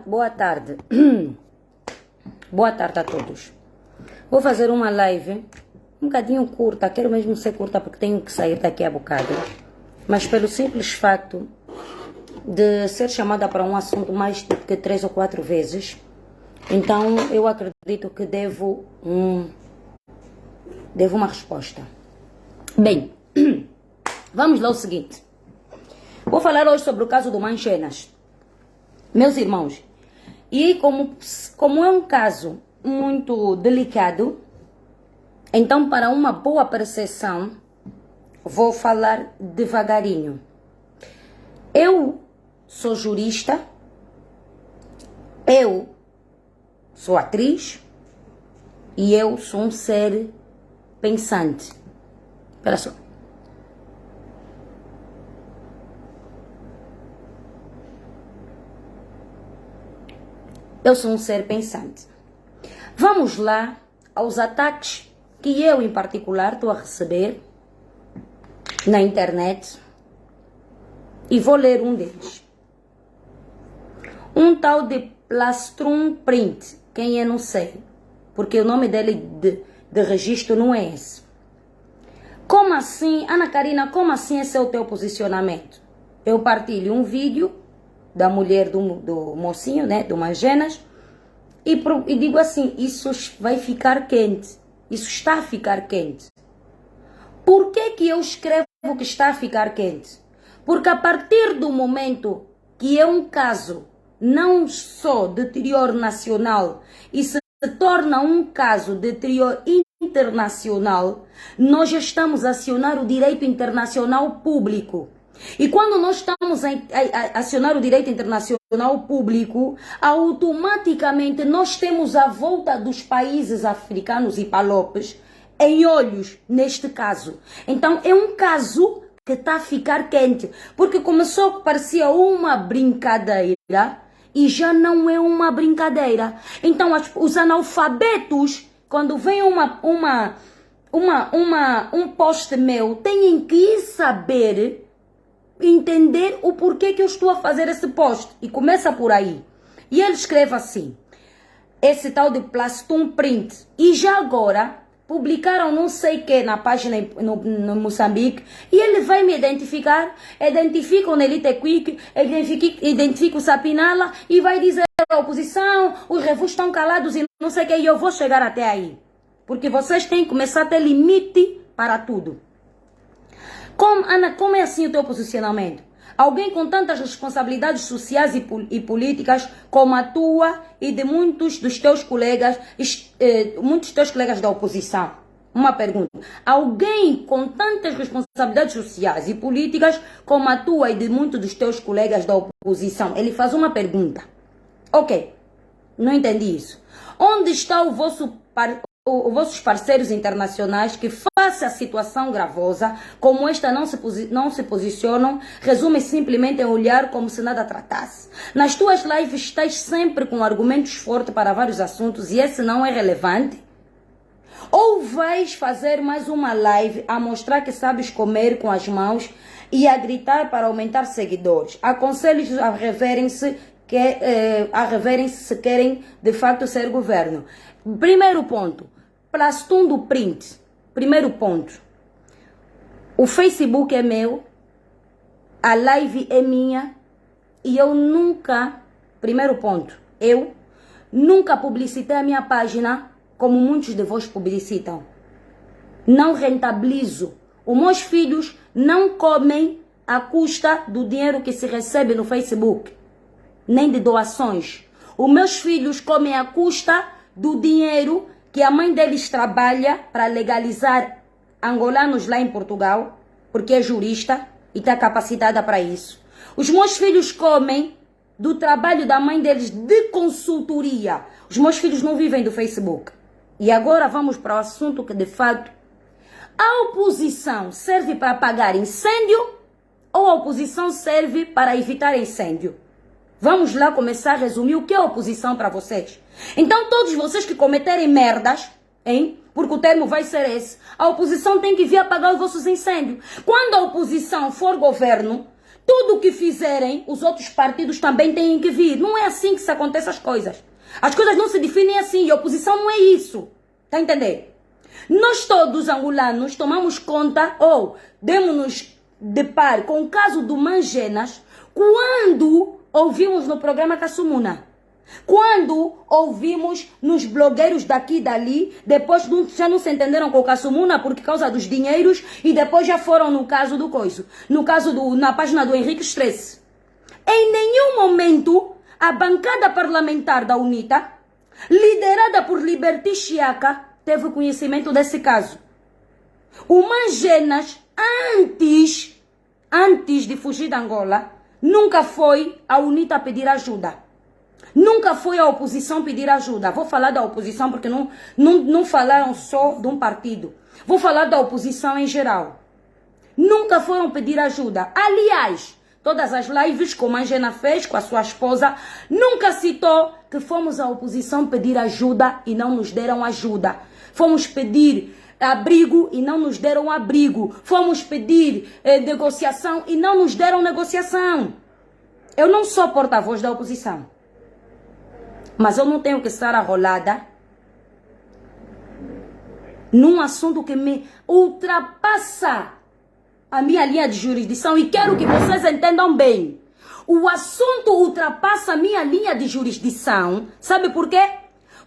Boa tarde. Boa tarde a todos. Vou fazer uma live um bocadinho curta. Quero mesmo ser curta porque tenho que sair daqui a bocado. Mas pelo simples facto de ser chamada para um assunto mais do que 3 ou 4 vezes, então eu acredito que devo uma resposta. Bem, vamos lá ao seguinte. Vou falar hoje sobre o caso do Manchenas. Meus irmãos, e como é um caso muito delicado, então para uma boa percepção, vou falar devagarinho. Eu sou jurista, eu sou atriz e eu sou um ser pensante. Espera só. Eu sou um ser pensante. Vamos lá aos ataques que eu, em particular, estou a receber na internet e vou ler um deles. Um tal de Plastrum Print, quem é não sei, porque o nome dele de registro não é esse. Como assim, Ana Karina, como assim esse é o teu posicionamento? Eu partilho um vídeo da mulher do mocinho, né, do Manchenas, e digo assim, isso vai ficar quente, isso está a ficar quente. Por que eu escrevo que está a ficar quente? Porque a partir do momento que é um caso não só de teor nacional e se torna um caso de teor internacional, nós já estamos a acionar o direito internacional público. E quando nós estamos a acionar o direito internacional público, automaticamente nós temos a volta dos países africanos e palopes em olhos neste caso. Então é um caso que está a ficar quente, porque começou que parecia uma brincadeira e já não é uma brincadeira. Então os analfabetos, quando vem um post meu, têm que saber, entender o porquê que eu estou a fazer esse post. E começa por aí. E ele escreve assim, esse tal de Plastrum Print. E já agora, publicaram não sei o que na página no Moçambique. E ele vai me identificar. Identifica o Nelite Quick, identifica o Sapinala. E vai dizer a oposição, os revus estão calados e não sei o que. E eu vou chegar até aí. Porque vocês têm que começar a ter limite para tudo. Ana, como é assim o teu posicionamento? Alguém com tantas responsabilidades sociais e políticas como a tua e de muitos dos teus colegas da oposição. Uma pergunta. Alguém com tantas responsabilidades sociais e políticas como a tua e de muitos dos teus colegas da oposição. Ele faz uma pergunta. Ok, não entendi isso. Onde está os vossos parceiros internacionais que, face à situação gravosa como esta, não se posicionam, resumem simplesmente em olhar como se nada tratasse? Nas tuas lives estás sempre com argumentos fortes para vários assuntos e esse não é relevante? Ou vais fazer mais uma live a mostrar que sabes comer com as mãos e a gritar para aumentar seguidores? Aconselho-os a reverem-se se querem de facto ser governo. Primeiro ponto, Plastrum do Print. Primeiro ponto, o Facebook é meu, a live é minha e eu nunca, primeiro ponto, eu nunca publicitei a minha página como muitos de vós publicitam. Não rentabilizo. Os meus filhos não comem à custa do dinheiro que se recebe no Facebook, nem de doações. Os meus filhos comem à custa do dinheiro que a mãe deles trabalha para legalizar angolanos lá em Portugal, porque é jurista e está capacitada para isso. Os meus filhos comem do trabalho da mãe deles de consultoria. Os meus filhos não vivem do Facebook. E agora vamos para o assunto que, de fato, a oposição serve para apagar incêndio ou a oposição serve para evitar incêndio? Vamos lá começar a resumir o que é oposição para vocês. Então, todos vocês que cometerem merdas, hein? Porque o termo vai ser esse, a oposição tem que vir apagar os vossos incêndios. Quando a oposição for governo, tudo o que fizerem, os outros partidos também têm que vir. Não é assim que se acontecem as coisas. As coisas não se definem assim, e a oposição não é isso. Tá entendendo? Nós todos, angolanos, tomamos conta, ou demos-nos de par com o caso do Mangenas, quando ouvimos no programa Kassumuna. Quando ouvimos nos blogueiros daqui e dali, depois já não se entenderam com o Kassumuna por causa dos dinheiros e depois já foram no caso do coiso. No caso na página do Henrique Stress. Em nenhum momento a bancada parlamentar da UNITA, liderada por Liberty Chiaka, teve conhecimento desse caso. O Mangenas, antes de fugir da Angola, nunca foi a UNITA pedir ajuda. Nunca foi a oposição pedir ajuda. Vou falar da oposição porque não falaram só de um partido. Vou falar da oposição em geral. Nunca foram pedir ajuda. Aliás, todas as lives que o Manjena fez com a sua esposa, nunca citou que fomos a oposição pedir ajuda e não nos deram ajuda. Fomos pedir abrigo e não nos deram abrigo. Fomos pedir negociação e não nos deram negociação. Eu não sou porta-voz da oposição. Mas eu não tenho que estar arrolada num assunto que me ultrapassa a minha linha de jurisdição. E quero que vocês entendam bem. O assunto ultrapassa a minha linha de jurisdição. Sabe por quê?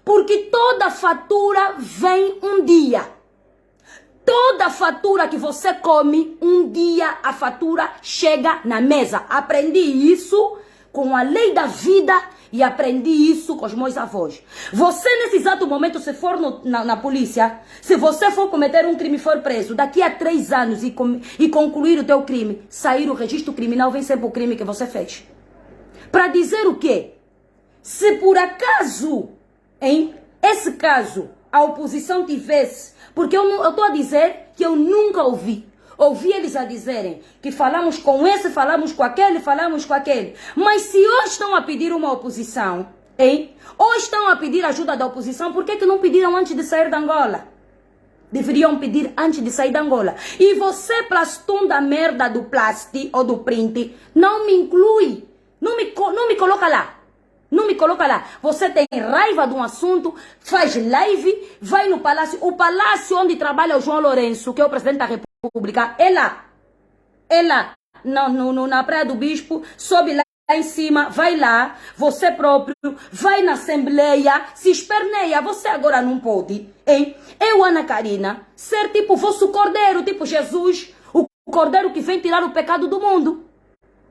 Porque toda fatura vem um dia. Toda fatura que você come, um dia a fatura chega na mesa. Aprendi isso com a lei da vida e aprendi isso com os meus avós. Você, nesse exato momento, se for na polícia, se você for cometer um crime e for preso, daqui a 3 anos e concluir o teu crime, sair o registro criminal, vem sempre o crime que você fez. Para dizer o quê? Se por acaso, em esse caso, a oposição tivesse, porque eu estou a dizer que eu nunca ouvi eles a dizerem que falamos com esse, falamos com aquele, falamos com aquele. Mas se hoje estão a pedir uma oposição, hein? Ou estão a pedir ajuda da oposição, por que não pediram antes de sair da Angola? Deveriam pedir antes de sair da Angola. E você, plastum da merda do plasti ou do print, não me inclui. Não me coloca lá. Não me coloca lá. Você tem raiva de um assunto, faz live, vai no palácio. O palácio onde trabalha o João Lourenço, que é o presidente da República, é lá. É lá. Na Praia do Bispo, sobe lá em cima, vai lá. Você próprio, vai na Assembleia, se esperneia. Você agora não pode, hein? Eu, Ana Karina, ser tipo vosso cordeiro, tipo Jesus, o cordeiro que vem tirar o pecado do mundo.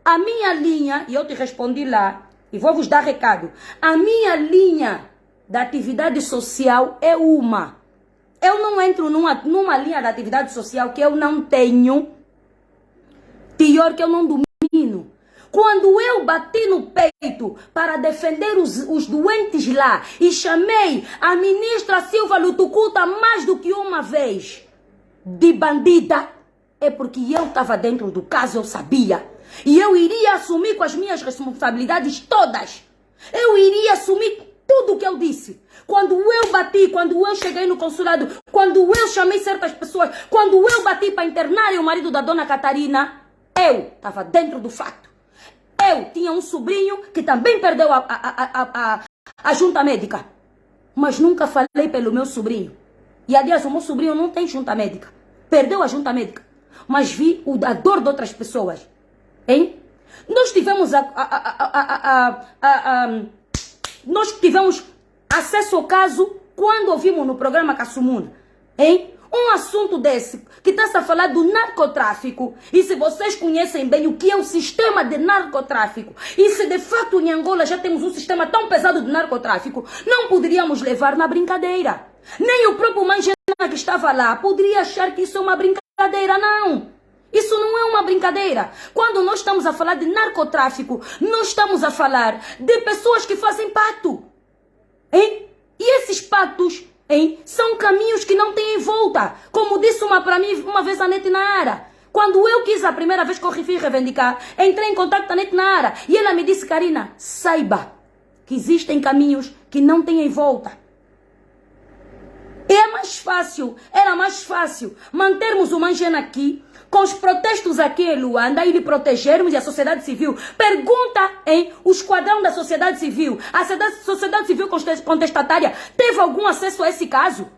A minha linha, e eu te respondi lá, e vou vos dar recado. A minha linha da atividade social é uma. Eu não entro numa linha da atividade social que eu não tenho. Pior que eu não domino. Quando eu bati no peito para defender os doentes lá e chamei a ministra Silva Lutucuta mais do que uma vez de bandida, é porque eu estava dentro do caso, eu sabia. E eu iria assumir com as minhas responsabilidades todas. Eu iria assumir tudo o que eu disse. Quando eu bati, quando eu cheguei no consulado, quando eu chamei certas pessoas, quando eu bati para internar o marido da dona Catarina, eu estava dentro do fato. Eu tinha um sobrinho que também perdeu a junta médica. Mas nunca falei pelo meu sobrinho. E aliás, o meu sobrinho não tem junta médica. Perdeu a junta médica. Mas vi a dor de outras pessoas. Hein? Nós tivemos nós tivemos acesso ao caso quando ouvimos no programa Kassumuna, hein? Um assunto desse, que está-se a falar do narcotráfico, e se vocês conhecem bem o que é o sistema de narcotráfico, e se de fato em Angola já temos um sistema tão pesado de narcotráfico, não poderíamos levar na brincadeira. Nem o próprio Mangena que estava lá poderia achar que isso é uma brincadeira, não. Isso não é uma brincadeira. Quando nós estamos a falar de narcotráfico, nós estamos a falar de pessoas que fazem pacto. Hein? E esses pactos, hein, são caminhos que não têm volta. Como disse para mim uma vez a Nete Nara. Quando eu quis a primeira vez que eu fui reivindicar, entrei em contato com a Nete Nara. E ela me disse, Karina, saiba que existem caminhos que não têm volta. Era mais fácil mantermos o Mangena aqui, com os protestos aqui em Luanda, e lhe protegermos, e a sociedade civil. Pergunta, hein, o esquadrão da sociedade civil, a sociedade civil contestatária, teve algum acesso a esse caso?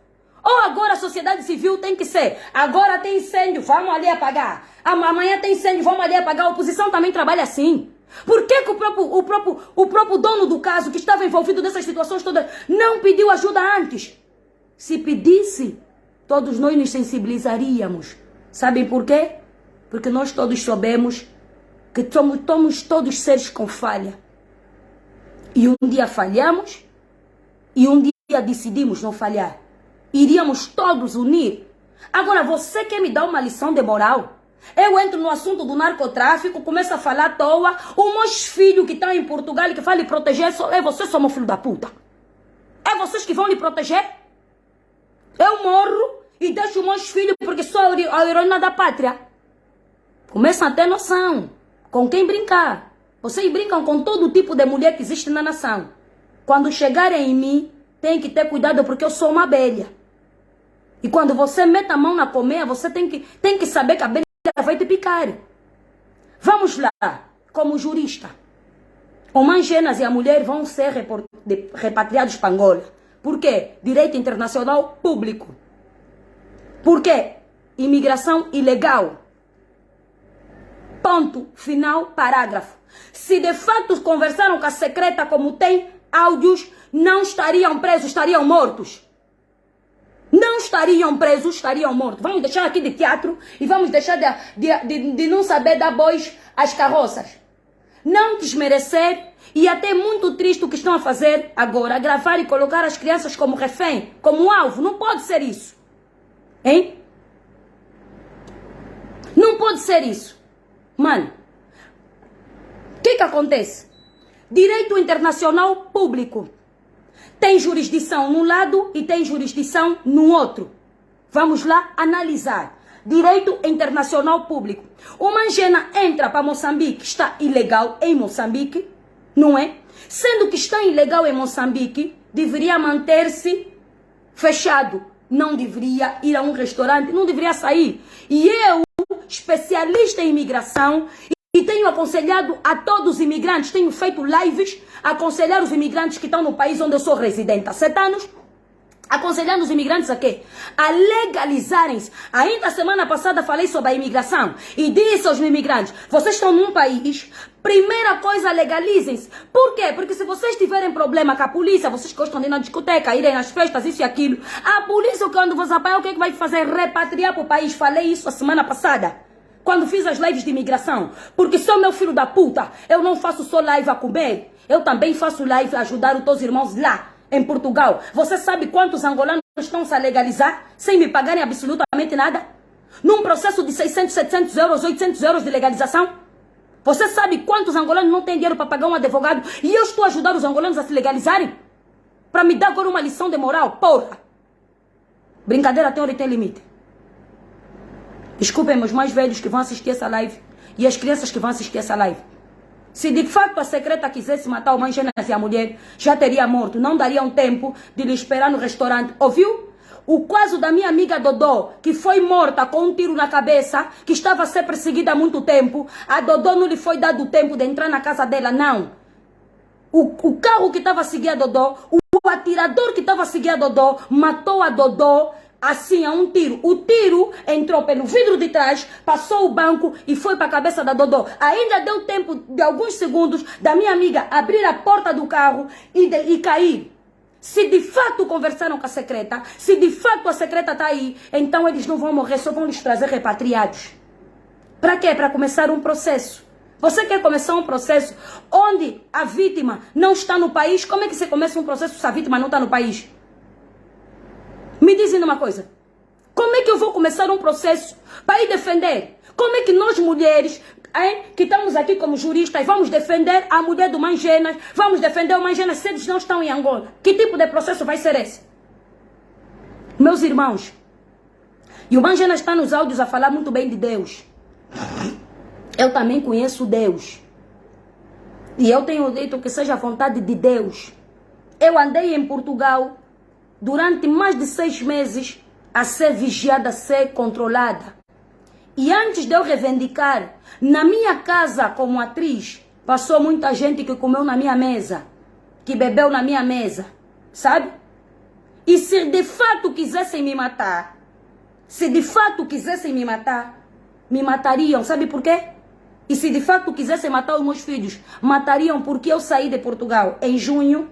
Ou agora a sociedade civil tem que ser, agora tem incêndio, vamos ali apagar. Amanhã tem incêndio, vamos ali apagar. A oposição também trabalha assim. Por que o próprio dono do caso, que estava envolvido nessas situações todas, não pediu ajuda antes? Se pedisse, todos nós nos sensibilizaríamos. Sabem por quê? Porque nós todos sabemos que somos todos seres com falha. E um dia falhamos, e um dia decidimos não falhar. Iríamos todos unir. Agora, você quer me dar uma lição de moral? Eu entro no assunto do narcotráfico, começo a falar à toa, o meu filho que está em Portugal e que vai lhe proteger, é vocês, são meu filho da puta. É vocês que vão lhe proteger? Eu morro e deixo meus filhos porque sou a heroína da pátria. Começam a ter noção com quem brincar. Vocês brincam com todo tipo de mulher que existe na nação. Quando chegarem em mim, tem que ter cuidado porque eu sou uma abelha. E quando você mete a mão na colmeia, você tem que saber que a abelha vai te picar. Vamos lá, como jurista. O Mangenas e a mulher vão ser repatriados para Angola. Por quê? Direito internacional público. Por quê? Imigração ilegal. Ponto. Final. Parágrafo. Se de fato conversaram com a secreta como tem áudios, não estariam presos, estariam mortos. Não estariam presos, estariam mortos. Vamos deixar aqui de teatro e vamos deixar de não saber dar bois às carroças. Não desmerecer. E até muito triste o que estão a fazer agora, gravar e colocar as crianças como refém, como alvo. Não pode ser isso. Hein? Não pode ser isso. Mano, o que acontece? Direito internacional público. Tem jurisdição num lado e tem jurisdição no outro. Vamos lá analisar. Direito internacional público. O Mangena entra para Moçambique, está ilegal em Moçambique. Não é? Sendo que está ilegal em Moçambique, deveria manter-se fechado. Não deveria ir a um restaurante, não deveria sair. E eu, especialista em imigração, e tenho aconselhado a todos os imigrantes, tenho feito lives, aconselhar os imigrantes que estão no país onde eu sou residente há 7 anos, aconselhando os imigrantes a quê? A legalizarem-se. Ainda semana passada falei sobre a imigração e disse aos imigrantes, vocês estão num país, primeira coisa, legalizem-se. Por quê? Porque se vocês tiverem problema com a polícia, vocês gostam de ir na discoteca, irem nas festas, isso e aquilo, a polícia, quando você apanhar, o que vai fazer? Repatriar para o país. Falei isso a semana passada, quando fiz as lives de imigração. Porque sou meu filho da puta, eu não faço só live a comer, eu também faço live a ajudar os teus irmãos lá em Portugal. Você sabe quantos angolanos estão a legalizar sem me pagarem absolutamente nada? Num processo de 600, 700 euros, 800 euros de legalização? Você sabe quantos angolanos não têm dinheiro para pagar um advogado e eu estou a ajudar os angolanos a se legalizarem? Para me dar agora uma lição de moral? Porra! Brincadeira tem hora e tem limite. Desculpem meus mais velhos que vão assistir essa live e as crianças que vão assistir essa live. Se de fato a secreta quisesse matar o Mangenas e a mulher, já teria morto. Não daria um tempo de lhe esperar no restaurante. Ouviu? O caso da minha amiga Dodô, que foi morta com um tiro na cabeça, que estava a ser perseguida há muito tempo. A Dodô não lhe foi dado o tempo de entrar na casa dela, não. O carro que estava a seguir a Dodô, o atirador que estava a seguir a Dodô, matou a Dodô assim a um tiro. O tiro entrou pelo vidro de trás, passou o banco e foi para a cabeça da Dodô. Ainda deu tempo de alguns segundos da minha amiga abrir a porta do carro e cair. Se de fato conversaram com a secreta, se de fato a secreta está aí, então eles não vão morrer, só vão lhes trazer repatriados. Para quê? Para começar um processo. Você quer começar um processo onde a vítima não está no país? Como é que você começa um processo se a vítima não está no país? Me dizem uma coisa. Como é que eu vou começar um processo para ir defender? Como é que nós mulheres, que estamos aqui como juristas, vamos defender a mulher do Mangenas, vamos defender o Mangenas se eles não estão em Angola? Que tipo de processo vai ser esse? Meus irmãos, e o Mangenas está nos áudios a falar muito bem de Deus. Eu também conheço Deus. E eu tenho dito que seja a vontade de Deus. Eu andei em Portugal durante mais de 6 meses a ser vigiada, a ser controlada. E antes de eu reivindicar, na minha casa como atriz, passou muita gente que comeu na minha mesa, que bebeu na minha mesa, sabe? E se de fato quisessem me matar, me matariam, sabe por quê? E se de fato quisessem matar os meus filhos, matariam porque eu saí de Portugal em junho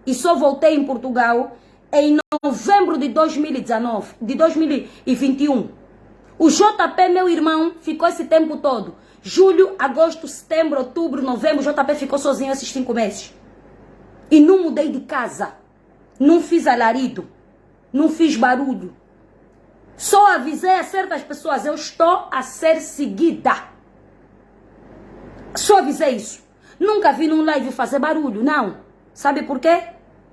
e só voltei em Portugal em novembro de 2019, de 2021. O JP, meu irmão, ficou esse tempo todo. Julho, agosto, setembro, outubro, novembro, o JP ficou sozinho esses 5 meses. E não mudei de casa. Não fiz alarido. Não fiz barulho. Só avisei a certas pessoas, eu estou a ser seguida. Só avisei isso. Nunca vi num live fazer barulho, não. Sabe por quê?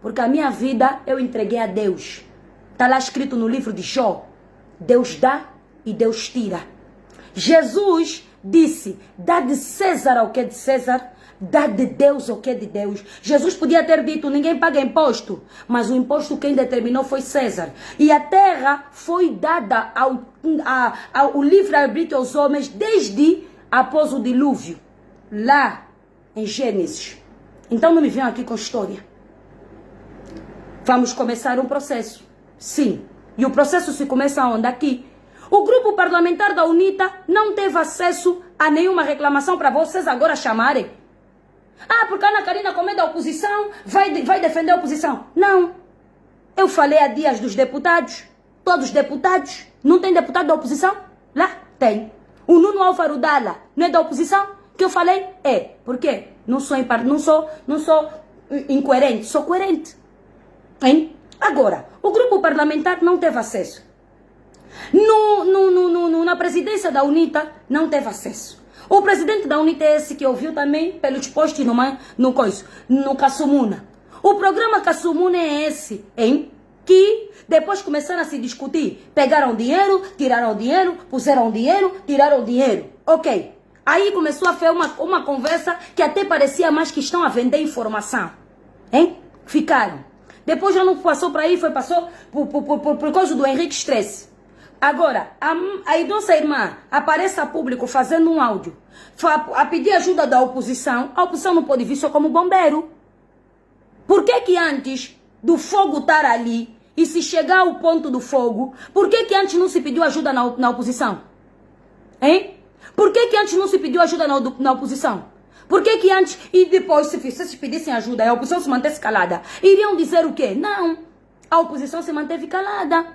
Porque a minha vida eu entreguei a Deus. Está lá escrito no livro de Jó. Deus dá e Deus tira. Jesus disse, dá de César o que é de César, dá de Deus o que é de Deus. Jesus podia ter dito, ninguém paga imposto, mas o imposto quem determinou foi César. E a terra foi dada ao livre-arbítrio aos homens desde após o dilúvio, lá em Gênesis. Então não me venham aqui com história. Vamos começar um processo. Sim. E o processo se começa onde? Aqui. O grupo parlamentar da UNITA não teve acesso a nenhuma reclamação para vocês agora chamarem. Ah, porque a Ana Karina, como é da oposição, vai defender a oposição. Não. Eu falei há dias dos deputados. Todos os deputados. Não tem deputado da oposição? Lá tem. O Nuno Álvaro Dalla não é da oposição? Que eu falei? É. Por quê? Não sou incoerente, sou coerente. Hein? Agora, o grupo parlamentar não teve acesso. Na presidência da UNITA não teve acesso. O presidente da UNITA é esse que ouviu também pelos postos no Kassumuna. O programa Kassumuna é esse, hein? Que depois começaram a se discutir. Pegaram dinheiro, tiraram dinheiro, puseram dinheiro, tiraram dinheiro. Ok. Aí começou a ter uma conversa que até parecia mais que estão a vender informação. Hein? Ficaram. Depois já não passou para aí, passou por causa do Henrique Stress. Agora, a nossa irmã aparece a público fazendo um áudio a pedir ajuda da oposição. A oposição não pode vir só como bombeiro. Por que antes do fogo estar ali e se chegar ao ponto do fogo, por que antes não se pediu ajuda na oposição? Hein? Por que antes não se pediu ajuda na oposição? Por que antes e depois, se vocês pedissem ajuda e a oposição se mantesse calada, iriam dizer o quê? Não. A oposição se manteve calada.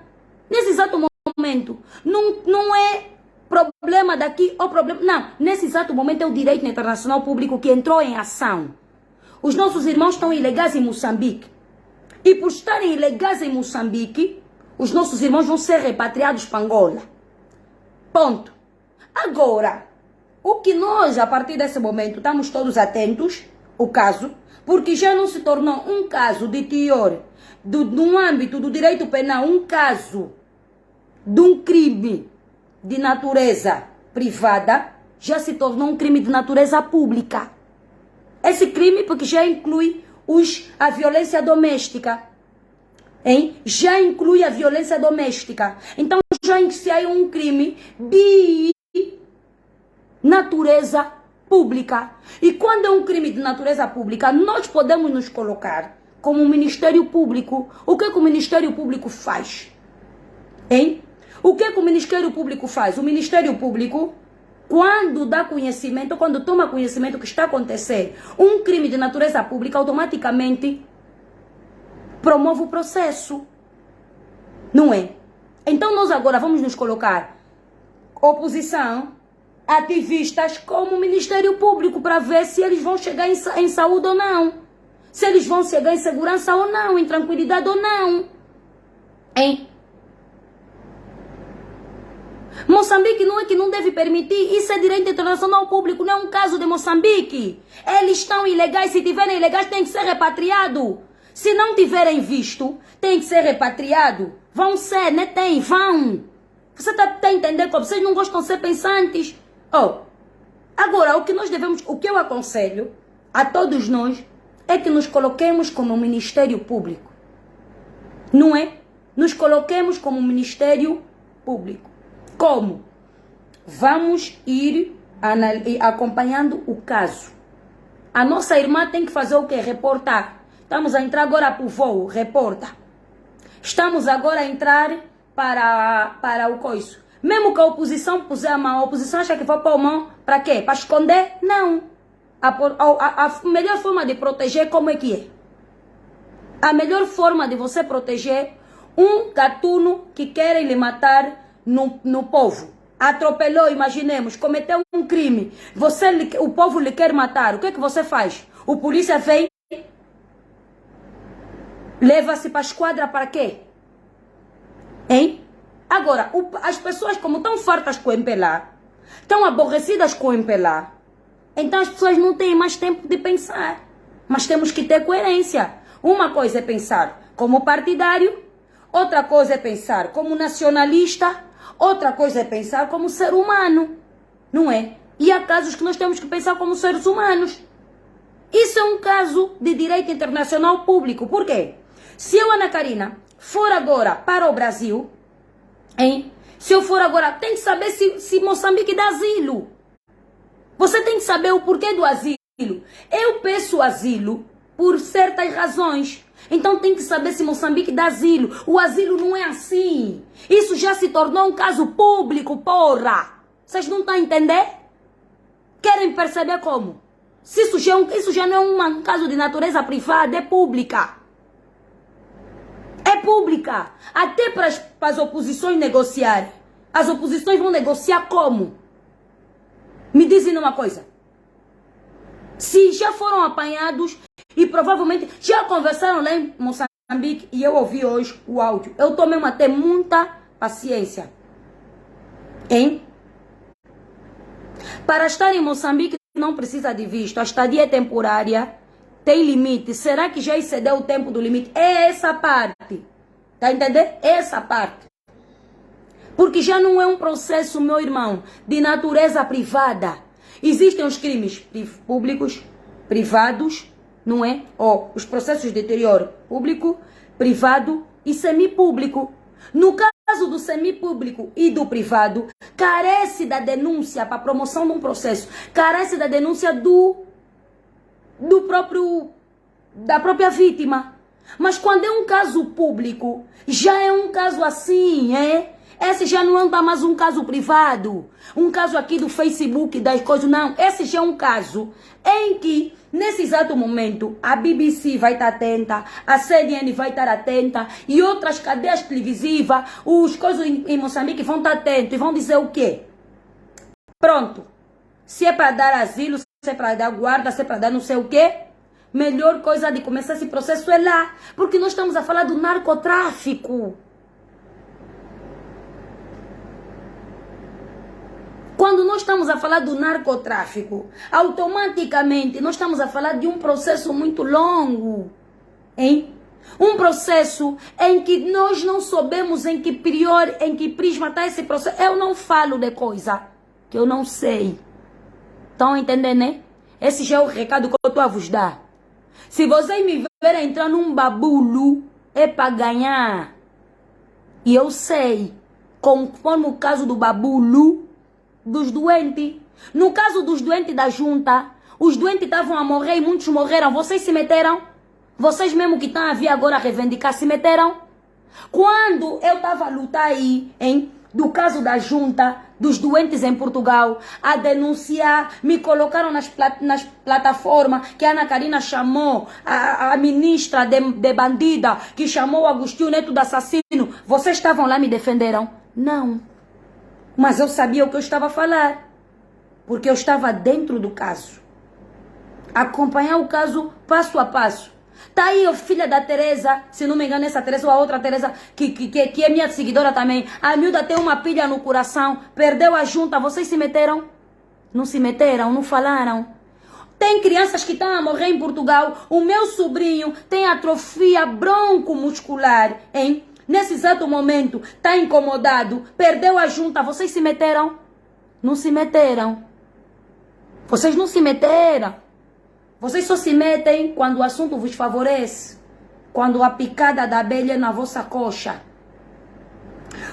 Nesse exato momento, não é problema daqui ou problema... Não, nesse exato momento é o direito internacional público que entrou em ação. Os nossos irmãos estão ilegais em Moçambique. E por estarem ilegais em Moçambique, os nossos irmãos vão ser repatriados para Angola. Ponto. Agora, o que nós, a partir desse momento, estamos todos atentos, o caso, porque já não se tornou um caso de teor, no âmbito do direito penal, um caso de um crime de natureza privada, já se tornou um crime de natureza pública. Esse crime, porque já inclui a violência doméstica. Hein? Já inclui a violência doméstica. Então, já iniciei um crime de natureza pública. E quando é um crime de natureza pública, nós podemos nos colocar como um Ministério Público. O que o Ministério Público faz? Hein? O que o Ministério Público faz? O Ministério Público, quando dá conhecimento, quando toma conhecimento que está acontecendo um crime de natureza pública, automaticamente promove o processo. Não é? Então nós agora vamos nos colocar oposição, ativistas como Ministério Público para ver se eles vão chegar em saúde ou não. Se eles vão chegar em segurança ou não, em tranquilidade ou não. Hein? Moçambique não é que não deve permitir, isso é direito internacional público, não é um caso de Moçambique. Eles estão ilegais, se tiverem ilegais tem que ser repatriado. Se não tiverem visto, tem que ser repatriado. Vão ser, né? Vão. Você está a entender como vocês não gostam de ser pensantes? Oh, agora, o que eu aconselho a todos nós é que nos coloquemos como Ministério Público. Não é? Nos coloquemos como Ministério Público. Como? Vamos ir acompanhando o caso. A nossa irmã tem que fazer o quê? Reportar. Estamos a entrar agora para o voo, reporta. Estamos agora a entrar para o coiso. Mesmo que a oposição puser a mão, a oposição acha que vai pôr a mão para quê? Para esconder? Não. A melhor forma de proteger, como é que é? A melhor forma de você proteger um gatuno que querem lhe matar no povo. Atropelou, imaginemos, cometeu um crime. O povo lhe quer matar. O que é que você faz? O polícia vem, leva-se para a esquadra para quê? Hein? Agora, as pessoas como estão fartas com o MPLA, estão aborrecidas com o MPLA, então as pessoas não têm mais tempo de pensar. Mas temos que ter coerência. Uma coisa é pensar como partidário, outra coisa é pensar como nacionalista, outra coisa é pensar como ser humano. Não é? E há casos que nós temos que pensar como seres humanos. Isso é um caso de direito internacional público. Por quê? Se eu, Ana Karina, for agora para o Brasil, hein? Se eu for agora, tem que saber se Moçambique dá asilo. Você tem que saber o porquê do asilo. Eu peço asilo por certas razões. Então tem que saber se Moçambique dá asilo. O asilo não é assim. Isso já se tornou um caso público, porra. Vocês não estão a entender? Querem perceber como? Se isso já não é um caso de natureza privada, é pública. É pública. Até para as oposições negociarem. As oposições vão negociar como? Me dizem uma coisa. Se já foram apanhados e provavelmente já conversaram lá em Moçambique e eu ouvi hoje o áudio. Eu estou mesmo a ter muita paciência. Hein? Para estar em Moçambique não precisa de visto. A estadia é temporária. Tem limite. Será que já excedeu o tempo do limite? É essa parte. Tá entendendo? Essa parte. Porque já não é um processo, meu irmão, de natureza privada. Existem os crimes públicos, privados, não é? Ou os processos de deterioro público, privado e semipúblico. No caso do semipúblico e do privado, carece da denúncia para a promoção de um processo, carece da denúncia da própria vítima. Mas quando é um caso público, já é um caso assim, é? Esse já não é mais um caso privado, um caso aqui do Facebook, das coisas, não. Esse já é um caso em que, nesse exato momento, a BBC vai estar atenta, a CNN vai estar atenta e outras cadeias televisivas, os coisas em Moçambique vão estar atentos e vão dizer o quê? Pronto. Se é para dar asilo, se é para dar guarda, se é para dar não sei o quê, melhor coisa de começar esse processo é lá. Porque nós estamos a falar do narcotráfico. Quando nós estamos a falar do narcotráfico, automaticamente nós estamos a falar de um processo muito longo, hein? Um processo em que nós não sabemos em que prisma está esse processo. Eu não falo de coisa que eu não sei. Estão entendendo, né? Esse já é o recado que eu estou a vos dar. Se vocês me verem entrar num babulo, é para ganhar. E eu sei, conforme o caso do babulo, dos doentes. No caso dos doentes da junta, os doentes estavam a morrer e muitos morreram. Vocês se meteram? Vocês mesmo que estão a vir agora a reivindicar, se meteram? Quando eu estava a lutar aí, hein, do caso da junta, dos doentes em Portugal a denunciar, me colocaram nas plataformas que a Ana Karina chamou, a ministra de bandida, que chamou o Agostinho Neto de assassino. Vocês estavam lá e me defenderam? Não. Mas eu sabia o que eu estava a falar, porque eu estava dentro do caso. Acompanhar o caso passo a passo. Tá aí a filha da Teresa, se não me engano, essa Teresa ou a outra Teresa, que é minha seguidora também. A miúda tem uma pilha no coração, perdeu a junta. Vocês se meteram? Não se meteram, não falaram. Tem crianças que estão a morrer em Portugal. O meu sobrinho tem atrofia broncomuscular, hein? Nesse exato momento, está incomodado, perdeu a junta. Vocês se meteram? Não se meteram. Vocês não se meteram. Vocês só se metem quando o assunto vos favorece. Quando a picada da abelha é na vossa coxa.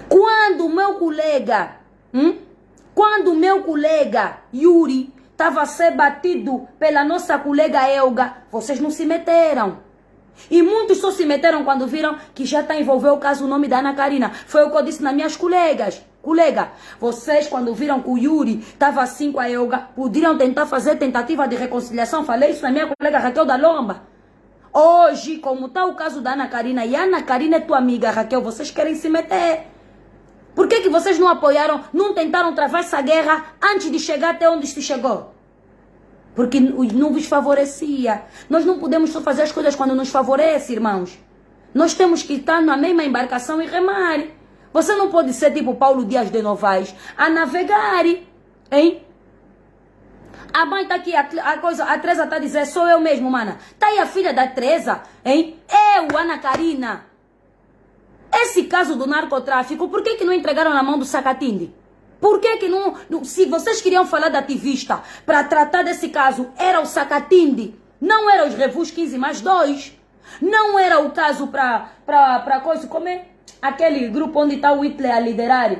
Quando o meu colega, Yuri estava a ser batido pela nossa colega Elga, vocês não se meteram. E muitos só se meteram quando viram que já está envolvendo o caso, o nome da Ana Karina. Foi o que eu disse nas minhas colegas. Colega, vocês quando viram que o Yuri estava assim com a Elga, poderiam tentar fazer tentativa de reconciliação. Falei isso na minha colega Raquel da Lomba. Hoje, como está o caso da Ana Karina, e a Ana Karina é tua amiga, Raquel, vocês querem se meter. Por que vocês não apoiaram, não tentaram travar essa guerra antes de chegar até onde se chegou? Porque não vos favorecia. Nós não podemos só fazer as coisas quando nos favorece, irmãos. Nós temos que estar na mesma embarcação e remar. Você não pode ser tipo Paulo Dias de Novaes, a navegar, hein? A mãe tá aqui, a Teresa tá dizendo, sou eu mesmo, mana. Tá aí a filha da Teresa, hein? Eu, Ana Karina. Esse caso do narcotráfico, por que não entregaram na mão do Sacatinde? Por que não... Se vocês queriam falar da ativista para tratar desse caso, era o Sacatinde. Não era os Revus 15+2. Não era o caso para coisa, como é? Aquele grupo onde está o Hitler a liderar.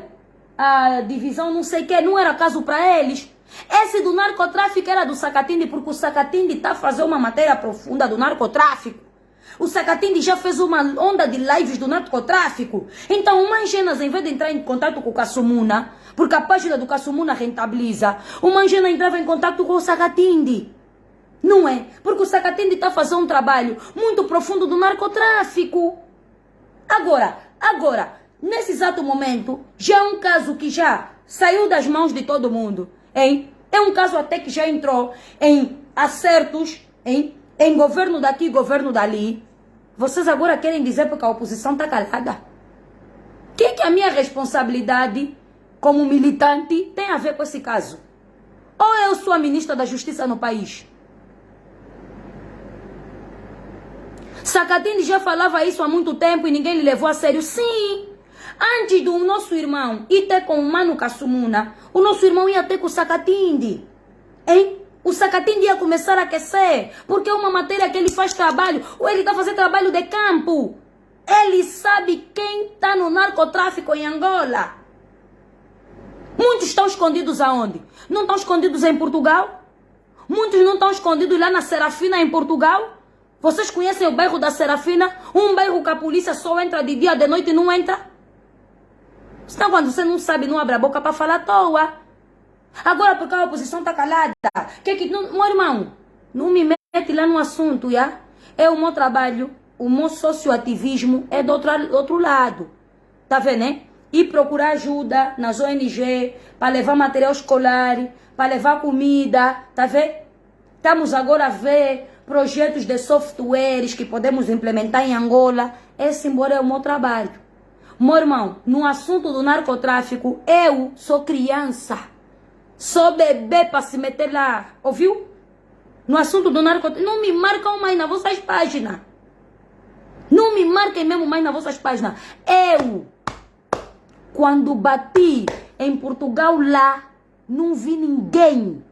A divisão não sei o que, não era caso para eles. Esse do narcotráfico era do Sacatinde, porque o Sacatinde está a fazer uma matéria profunda do narcotráfico. O Sacatinde já fez uma onda de lives do narcotráfico. Então, o Mangenas, em vez de entrar em contato com o Kassumuna, porque a página do Kassumuna rentabiliza, o Mangena entrava em contato com o Sacatinde. Não é? Porque o Sacatinde está a fazer um trabalho muito profundo do narcotráfico. Agora, nesse exato momento, já é um caso que já saiu das mãos de todo mundo, hein? É um caso até que já entrou em acertos, hein? Em governo daqui, governo dali. Vocês agora querem dizer porque a oposição está calada? O que a minha responsabilidade como militante tem a ver com esse caso? Ou eu sou a ministra da Justiça no país? Sacatinde já falava isso há muito tempo e ninguém lhe levou a sério. Sim, antes do nosso irmão ir ter com o Mano Kassumuna, o nosso irmão ia ter com o Sacatinde. Hein? O Sacatinde ia começar a aquecer, porque é uma matéria que ele faz trabalho, ou ele está fazendo trabalho de campo. Ele sabe quem está no narcotráfico em Angola. Muitos estão escondidos aonde? Não estão escondidos em Portugal? Muitos não estão escondidos lá na Serafina, em Portugal? Vocês conhecem o bairro da Serafina? Um bairro que a polícia só entra de dia, de noite não entra? Senão quando você não sabe, não abre a boca para falar à toa. Agora porque a oposição está calada. Meu irmão, não me mete lá no assunto, já? É o meu trabalho, o meu socioativismo é do outro lado. Tá vendo, né? E procurar ajuda nas ONG, para levar material escolar, para levar comida, tá vendo? Estamos agora a ver projetos de softwares que podemos implementar em Angola. Esse embora é o meu trabalho. Meu irmão, no assunto do narcotráfico, eu sou criança. Sou bebê para se meter lá. Ouviu? No assunto do narcotráfico, não me marcam mais nas vossas páginas. Não me marquem mesmo mais nas vossas páginas. Eu, quando bati em Portugal lá, não vi ninguém.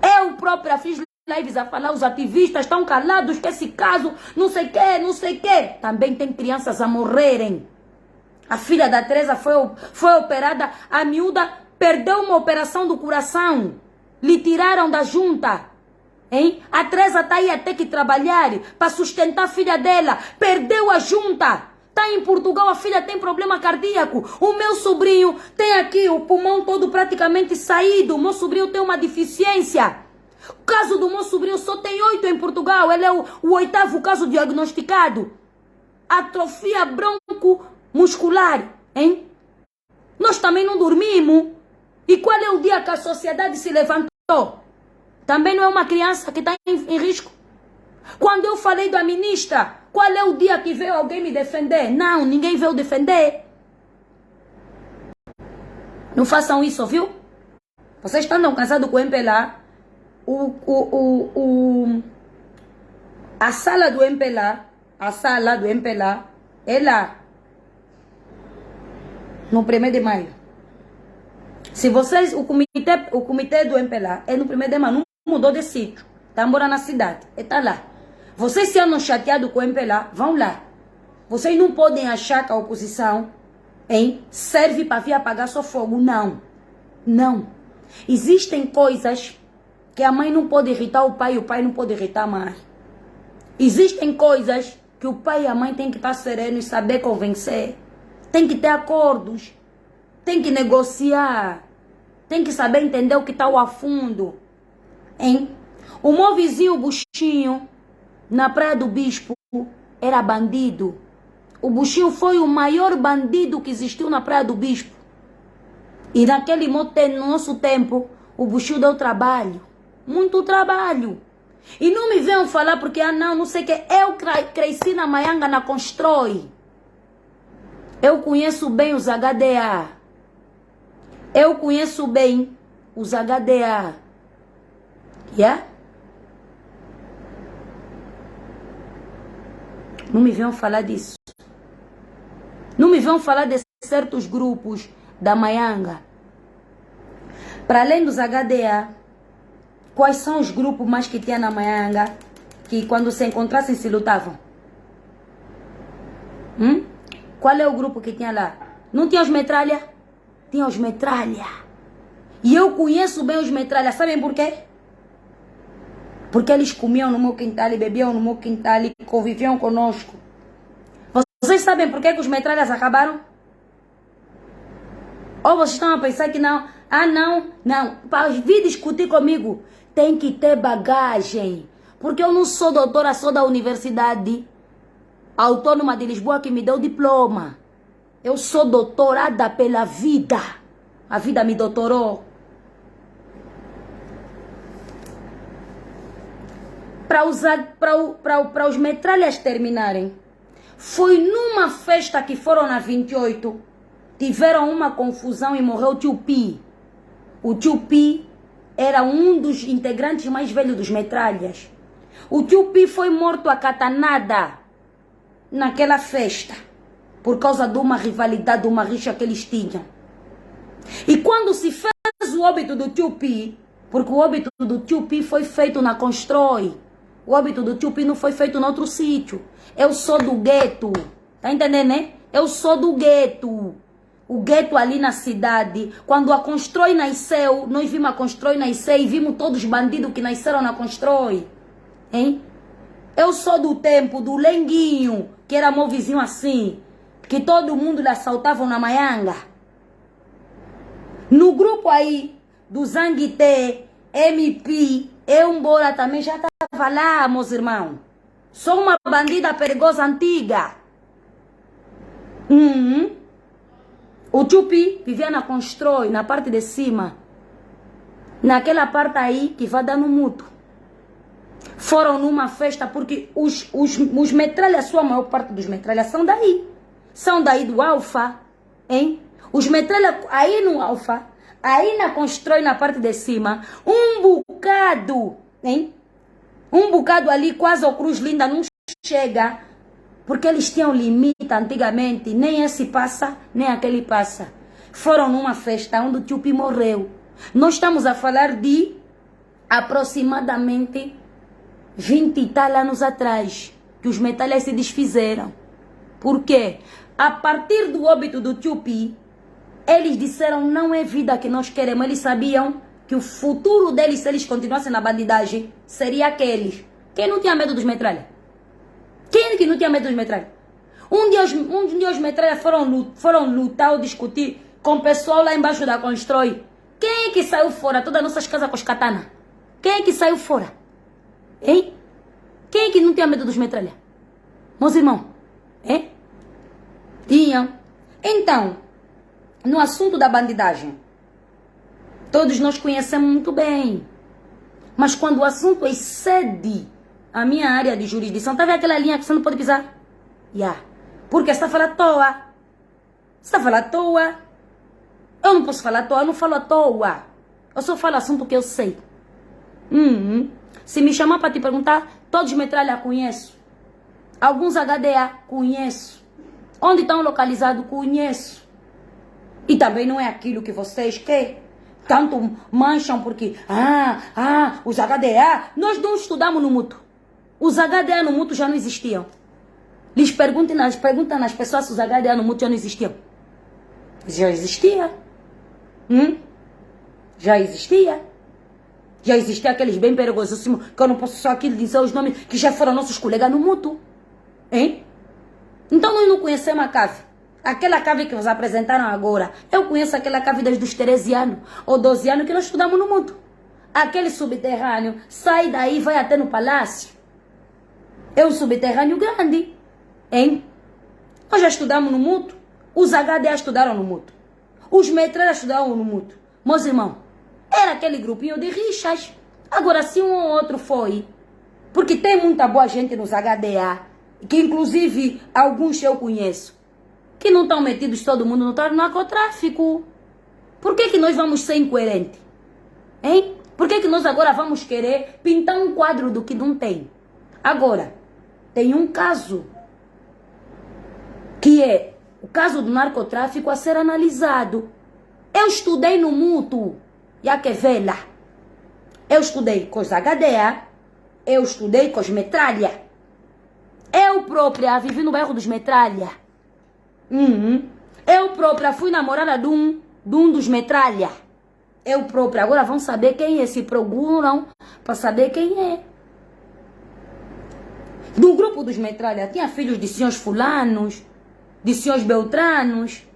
Eu própria fiz lives a falar, os ativistas estão calados, que esse caso, não sei o que. Também tem crianças a morrerem. A filha da Teresa foi operada, a miúda perdeu uma operação do coração. Lhe tiraram da junta. Hein? A Teresa está aí a ter que trabalhar para sustentar a filha dela. Perdeu a junta. Está em Portugal, a filha tem problema cardíaco. O meu sobrinho tem aqui o pulmão todo praticamente saído. O meu sobrinho tem uma deficiência. O caso do meu sobrinho só tem 8 em Portugal. Ele é o 8º caso diagnosticado. Atrofia broncomuscular, hein? Nós também não dormimos. E qual é o dia que a sociedade se levantou? Também não é uma criança que está em risco? Quando eu falei da ministra, qual é o dia que veio alguém me defender? Não, ninguém veio defender. Não façam isso, viu? Vocês estão cansados com o MPLA. A sala do MPLA, é lá. No 1º de maio. Se vocês, o comitê do MPLA é no 1º de maio, não mudou de sítio. Está embora na cidade. Está lá. Vocês se andam chateados com o MPLA, vão lá. Vocês não podem achar que a oposição serve para vir apagar seu fogo. Não. Não. Existem coisas que a mãe não pode irritar o pai e o pai não pode irritar a mãe. Existem coisas que o pai e a mãe têm que estar serenos e saber convencer. Tem que ter acordos. Tem que negociar. Tem que saber entender o que está ao fundo. O meu vizinho, o Buchinho, na Praia do Bispo, era bandido. O Buchinho foi o maior bandido que existiu na Praia do Bispo. E naquele no nosso tempo, o Buchinho deu trabalho. Muito trabalho. E não me venham falar porque, não sei o que. Eu cresci na Maianga, na Constrói. Eu conheço bem os HDA. Eu conheço bem os HDA. Yeah? Não me venham falar disso. Não me venham falar de certos grupos da Maianga. Para além dos HDA, quais são os grupos mais que tinha na Maianga que quando se encontrassem se lutavam? Qual é o grupo que tinha lá? Não tinha os metralha? Tinha os metralha. E eu conheço bem os metralha. Sabem por quê? Porque eles comiam no meu quintal e bebiam no meu quintal e conviviam conosco. Vocês sabem por que os metralhas acabaram? Ou vocês estão a pensar que não? Não. Para vir discutir comigo, tem que ter bagagem. Porque eu não sou doutora, sou da Universidade Autônoma de Lisboa que me deu diploma. Eu sou doutorada pela vida. A vida me doutorou. Para os metralhas terminarem, foi numa festa que foram na 28, tiveram uma confusão e morreu o tio Pi. O tio Pi era um dos integrantes mais velhos dos metralhas. O tio Pi foi morto a catanada naquela festa, por causa de uma rivalidade, de uma rixa que eles tinham. E quando se fez o óbito do tio Pi, porque o óbito do tio Pi foi feito na Constrói, o óbito do tio Pi não foi feito em outro sítio. Eu sou do gueto. Tá entendendo, né? Eu sou do gueto. O gueto ali na cidade. Quando a Constrói nasceu, nós vimos a Constrói nascer e vimos todos os bandidos que nasceram na Constrói. Eu sou do tempo do Lenguinho, que era meu vizinho assim, que todo mundo lhe assaltavam na Maianga. No grupo aí, do Zanguité, MP, eu embora também já estava lá, meus irmãos. Sou uma bandida perigosa antiga. O Chupi vivia na Constrói, na parte de cima. Naquela parte aí que vai dar no mútuo. Foram numa festa porque os metralhas, a sua maior parte dos metralhas são daí. São daí do Alfa, Os metralhas aí no Alfa, aí na Constrói, na parte de cima, um bocado, Um bocado ali, quase ao Cruz Linda, não chega, porque eles tinham limite antigamente, nem esse passa, nem aquele passa. Foram numa festa onde o tio Pi morreu. Nós estamos a falar de aproximadamente 20 e tal anos atrás, que os metalhas se desfizeram. Por quê? A partir do óbito do tio Pi, eles disseram, não é vida que nós queremos. Eles sabiam que o futuro deles, se eles continuassem na bandidagem, seria aqueles. Quem não tinha medo dos metralhas? Quem que não tinha medo dos metralhas? Um dia os metralhas foram lutar ou discutir com o pessoal lá embaixo da Constrói. Quem é que saiu fora? Todas as nossas casas com os katana. Quem é que saiu fora? Hein? Quem é que não tinha medo dos metralhas? Meus irmãos, hein? Tinham. Então, no assunto da bandidagem, todos nós conhecemos muito bem. Mas quando o assunto excede a minha área de jurisdição, tá vendo aquela linha que você não pode pisar? Porque você está falando à toa. Você está falando à toa. Eu não posso falar à toa, eu não falo à toa. Eu só falo assunto que eu sei. Se me chamar para te perguntar, todos os metralha conheço. Alguns HDA conheço. Onde estão localizados conheço. E também não é aquilo que vocês querem. Tanto mancham porque, os HDA, nós não estudamos no mútuo. Os HDA no mútuo já não existiam. Lhes perguntem nas pessoas se os HDA no mútuo já não existiam. Já existia. Já existia. Já existia aqueles bem perigosíssimos, que eu não posso só aqui dizer os nomes, que já foram nossos colegas no mútuo. Hein? Então nós não conhecemos a cave. Aquela cave que vos apresentaram agora, eu conheço aquela cave desde os 13 anos ou 12 anos que nós estudamos no mundo. Aquele subterrâneo, sai daí e vai até no palácio. É um subterrâneo grande. Hein? Nós já estudamos no mútuo. Os HDA estudaram no mútuo. Os metralhas estudaram no mútuo. Meus irmãos, era aquele grupinho de rixas. Agora, se um ou outro foi, porque tem muita boa gente nos HDA, que inclusive alguns eu conheço, que não estão metidos todo mundo no narcotráfico. Por que nós vamos ser incoerentes? Hein? Por que nós agora vamos querer pintar um quadro do que não tem? Agora, tem um caso, que é o caso do narcotráfico a ser analisado. Eu estudei no mútuo, já que vela. Eu estudei com os HDA, eu estudei com os metralha. Eu própria vivi no bairro dos metralha. Eu própria fui namorada de um dos metralha. Eu própria. Agora vão saber quem é. Se procuram para saber quem é. Do grupo dos metralha tinha filhos de senhores fulanos, de senhores beltranos.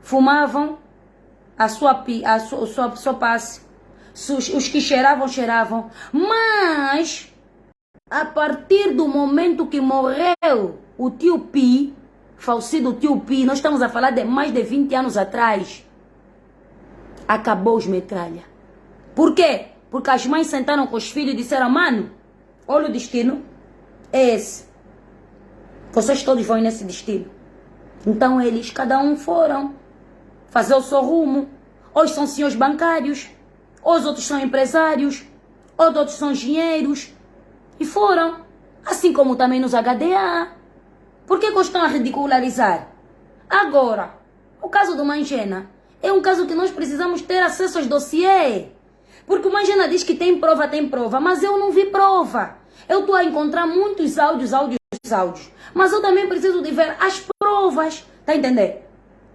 Fumavam a sua passe. Os que cheiravam, cheiravam. Mas, a partir do momento que morreu o tio Pi, falecido tio Pi, nós estamos a falar de mais de 20 anos atrás, acabou os metralha. Por quê? Porque as mães sentaram com os filhos e disseram: mano, olha o destino, é esse. Vocês todos vão nesse destino. Então eles, cada um foram fazer o seu rumo. Uns são senhores bancários, os outros são empresários, os outros são engenheiros. E foram. Assim como também nos HDA. Por que estão a ridicularizar? Agora, o caso do Mangena é um caso que nós precisamos ter acesso aos dossiês. Porque o Mangena diz que tem prova, mas eu não vi prova. Eu estou a encontrar muitos áudios, mas eu também preciso de ver as provas, tá entendendo?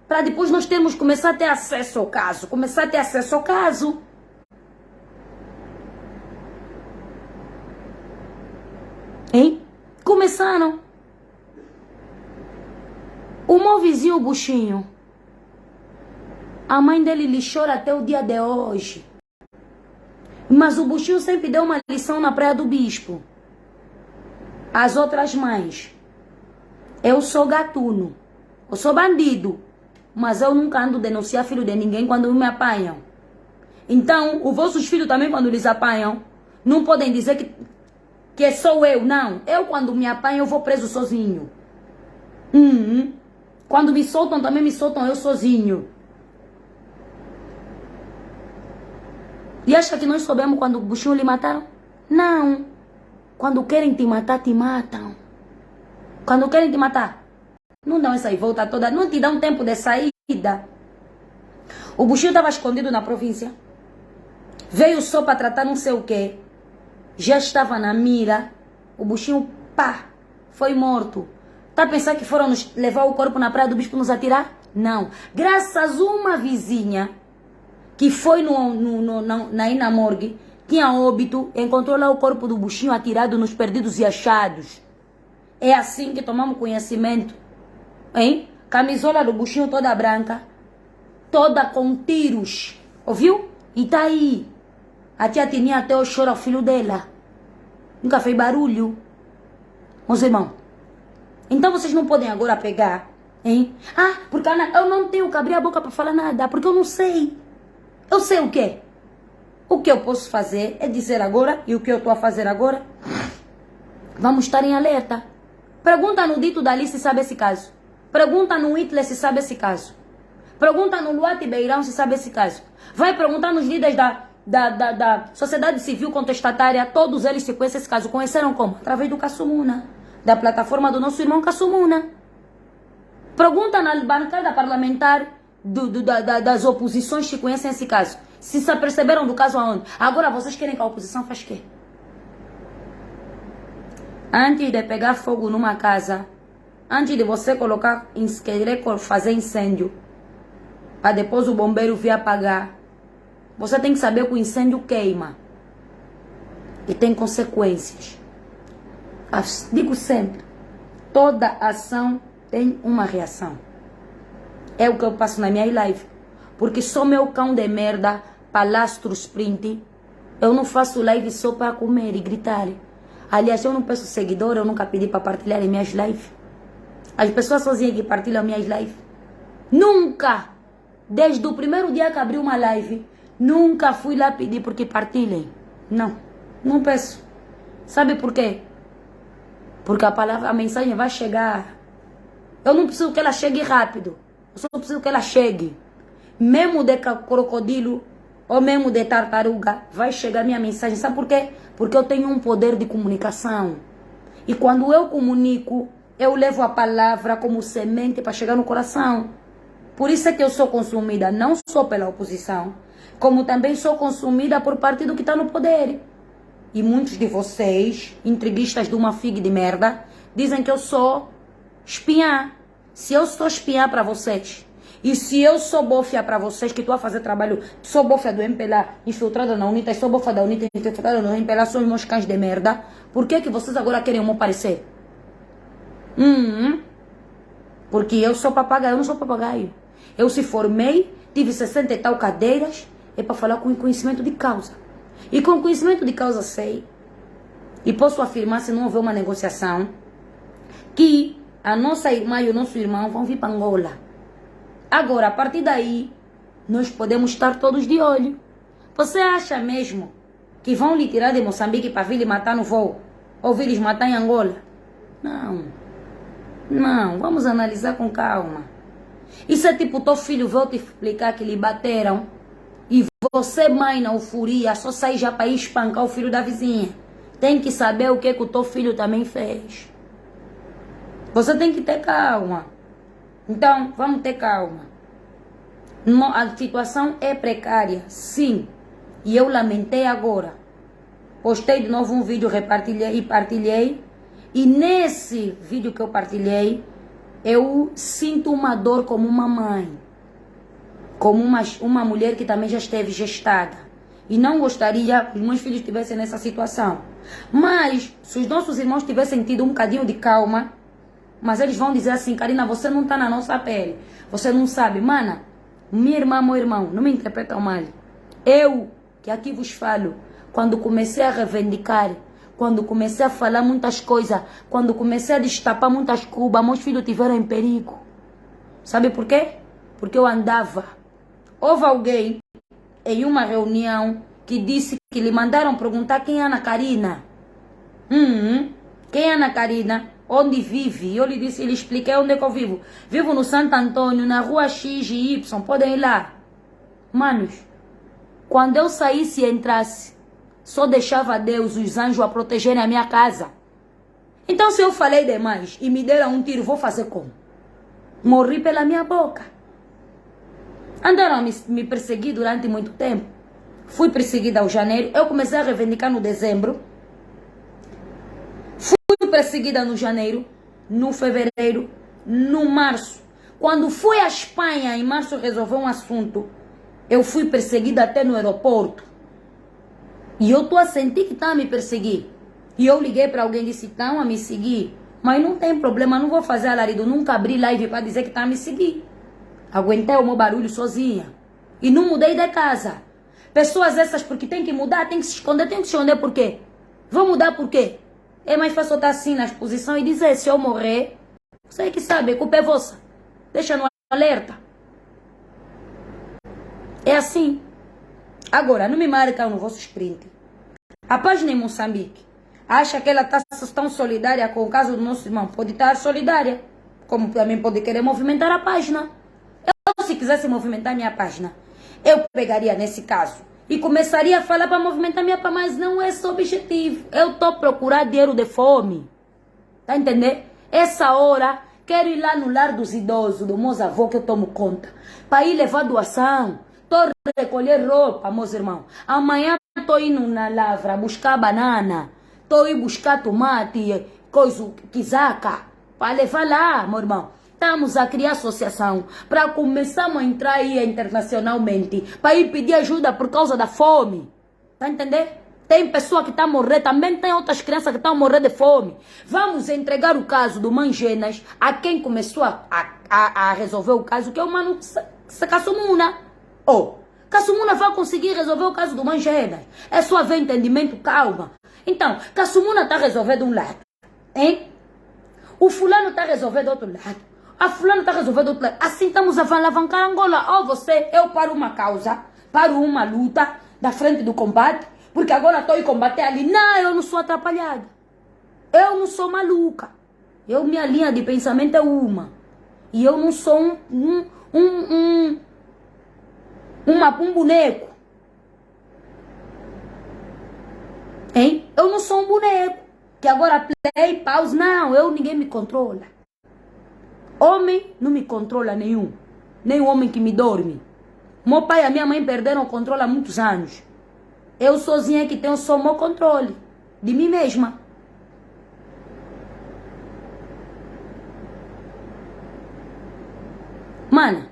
Para depois nós termos, começar a ter acesso ao caso, Hein? Começaram. O meu vizinho, o Buchinho, a mãe dele lhe chora até o dia de hoje. Mas o Buchinho sempre deu uma lição na Praia do Bispo. As outras mães: eu sou gatuno, eu sou bandido, mas eu nunca ando denunciar filho de ninguém quando me apanham. Então, os vossos filhos também, quando eles apanham, não podem dizer que sou eu, não. Eu, quando me apanham, eu vou preso sozinho. Quando me soltam, também me soltam eu sozinho. E acha que nós soubemos quando o Buchinho lhe mataram? Não. Quando querem te matar, te matam. Quando querem te matar, não dão essa volta toda, não te dão tempo de saída. O Buchinho estava escondido na província. Veio só para tratar não sei o quê. Já estava na mira. O Buchinho, foi morto. Tá a pensar que foram nos levar o corpo na Praia do Bispo nos atirar? Não. Graças a uma vizinha que foi na morgue, tinha óbito, encontrou lá o corpo do Buchinho atirado nos perdidos e achados. É assim que tomamos conhecimento hein? Camisola do buchinho toda branca, toda com tiros, ouviu? E tá aí. A tia Tininha até hoje chora o filho dela. Nunca fez barulho. Meus irmãos. Então vocês não podem agora pegar, hein? Ah, porque eu não tenho que abrir a boca para falar nada, porque eu não sei. Eu sei o quê? O que eu posso fazer é dizer agora, e o que eu estou a fazer agora, vamos estar em alerta. Pergunta no Dito Dali se sabe esse caso. Pergunta no Hitler se sabe esse caso. Pergunta no Luati Beirão se sabe esse caso. Vai perguntar nos líderes da sociedade civil contestatária, todos eles se conhecem esse caso. Conheceram como? Através do Cassumuna, da plataforma do nosso irmão Cassumuna. Pergunta na bancada parlamentar das oposições que conhecem esse caso. Se aperceberam do caso aonde? Agora vocês querem que a oposição faça o quê? Antes de pegar fogo numa casa, antes de você colocar, querer fazer incêndio, para depois o bombeiro vir apagar, você tem que saber que o incêndio queima. E tem consequências. Digo sempre, toda ação tem uma reação. É o que eu passo na minha live. Porque sou meu cão de merda, palastro sprint. Eu não faço live só para comer e gritar. Aliás, eu não peço seguidor, eu nunca pedi para partilhar em minhas lives. As pessoas sozinhas que partilham minhas lives. Nunca! Desde o primeiro dia que abri uma live, nunca fui lá pedir porque partilhem. Não, não peço. Sabe por quê? Porque a mensagem vai chegar. Eu não preciso que ela chegue rápido. Eu só preciso que ela chegue. Mesmo de crocodilo ou mesmo de tartaruga, vai chegar minha mensagem. Sabe por quê? Porque eu tenho um poder de comunicação. E quando eu comunico, eu levo a palavra como semente para chegar no coração. Por isso é que eu sou consumida, não só pela oposição, como também sou consumida por partido que está no poder. E muitos de vocês, intriguistas de uma figa de merda, dizem que eu sou espiã. Se eu sou espiã para vocês, e se eu sou bofia para vocês, que estou a fazer trabalho, sou bofia do MPLA, infiltrada na UNITA, sou bofia da UNITA, infiltrada no MPLA, são meus cães de merda, por que vocês agora querem me aparecer? Porque eu sou papagaio, eu não sou papagaio. Eu se formei, tive 60 e tal cadeiras, é para falar com conhecimento de causa. E com conhecimento de causa sei, e posso afirmar, se não houver uma negociação, que a nossa irmã e o nosso irmão vão vir para Angola. Agora, a partir daí, nós podemos estar todos de olho. Você acha mesmo que vão lhe tirar de Moçambique para vir lhe matar no voo? Ou vir lhes matar em Angola? Não. Não, vamos analisar com calma. Isso é tipo, teu filho veio te explicar que lhe bateram e você, mãe, na euforia, só sai já para ir espancar o filho da vizinha. Tem que saber o que o teu filho também fez. Você tem que ter calma. Então, vamos ter calma. A situação é precária, sim. E eu lamentei agora. Postei de novo um vídeo, repartilhei e partilhei. E nesse vídeo que eu partilhei, eu sinto uma dor como uma mãe. Como uma mulher que também já esteve gestada. E não gostaria que os meus filhos estivessem nessa situação. Mas, se os nossos irmãos tivessem tido um bocadinho de calma, mas eles vão dizer assim, Karina, você não está na nossa pele. Você não sabe. Mana, minha irmã, meu irmão, não me interpretam mal. Eu, que aqui vos falo, quando comecei a reivindicar, quando comecei a falar muitas coisas, quando comecei a destapar muitas cubas, meus filhos tiveram em perigo. Sabe por quê? Porque eu andava. Houve alguém em uma reunião que disse que lhe mandaram perguntar quem é Ana Karina. Quem é Ana Karina? Onde vive? Eu lhe disse, lhe expliquei onde é que eu vivo. Vivo no Santo Antônio, na rua X e Y. Podem ir lá. Manos, quando eu saísse e entrasse, só deixava Deus, os anjos, a protegerem a minha casa. Então, se eu falei demais e me deram um tiro, vou fazer como? Morri pela minha boca. Andaram a me perseguir durante muito tempo. Fui perseguida ao janeiro. Eu comecei a reivindicar no dezembro. Fui perseguida no janeiro, no fevereiro, no março. Quando fui à Espanha, em março, resolver um assunto, eu fui perseguida até no aeroporto. E eu estou a sentir que estão a me perseguir. E eu liguei para alguém e disse, estão a me seguir. Mas não tem problema, não vou fazer alarido. Nunca abri live para dizer que tá a me seguir. Aguentei o meu barulho sozinha. E não mudei de casa. Pessoas essas, porque tem que mudar, tem que se esconder. Tem que se esconder por quê? Vou mudar por quê? É mais fácil estar assim na exposição e dizer, se eu morrer, você que sabe, a culpa é vossa. Deixa no alerta. É assim. Agora, não me marcam no vosso sprint. A página em Moçambique acha que ela está tão solidária com o caso do nosso irmão. Pode estar solidária. Como também pode querer movimentar a página. Eu, se quisesse movimentar minha página, eu pegaria nesse caso e começaria a falar para movimentar minha página. Mas não é esse o objetivo. Eu estou a procurar dinheiro de fome. Tá entendendo? Essa hora, quero ir lá no lar dos idosos, do meus avós, que eu tomo conta. Para ir levar doação. Estou a recolher roupa, meus irmãos. Amanhã estou indo na lavra buscar banana. Estou indo buscar tomate, coisa, quizaca. Para levar lá, meu irmão. Estamos a criar associação para começarmos a entrar aí internacionalmente. Para ir pedir ajuda por causa da fome. Tá entendendo? Tem pessoa que está a morrer, também tem outras crianças que estão a morrer de fome. Vamos entregar o caso do Mangenas a quem começou a resolver o caso, que é o Mano Caçumuna. Caçumuna vai conseguir resolver o caso do Mangenas. É só haver entendimento, calma. Então, Caçumuna está resolvendo um lado, hein? O fulano está resolvendo outro lado. A fulano está resolvendo outro lado. Assim estamos a alavancar Angola. Ou você, eu paro uma causa, paro uma luta da frente do combate, porque agora estou em combater ali. Não, eu não sou atrapalhada. Eu não sou maluca. Minha linha de pensamento é uma. E eu não sou um boneco. Hein? Eu não sou um boneco. Que agora play, pause. Não, ninguém me controla. Homem não me controla nenhum. Nem o homem que me dorme. Meu pai e a minha mãe perderam o controle há muitos anos. Eu sozinha que tenho só o meu controle. De mim mesma. Mano,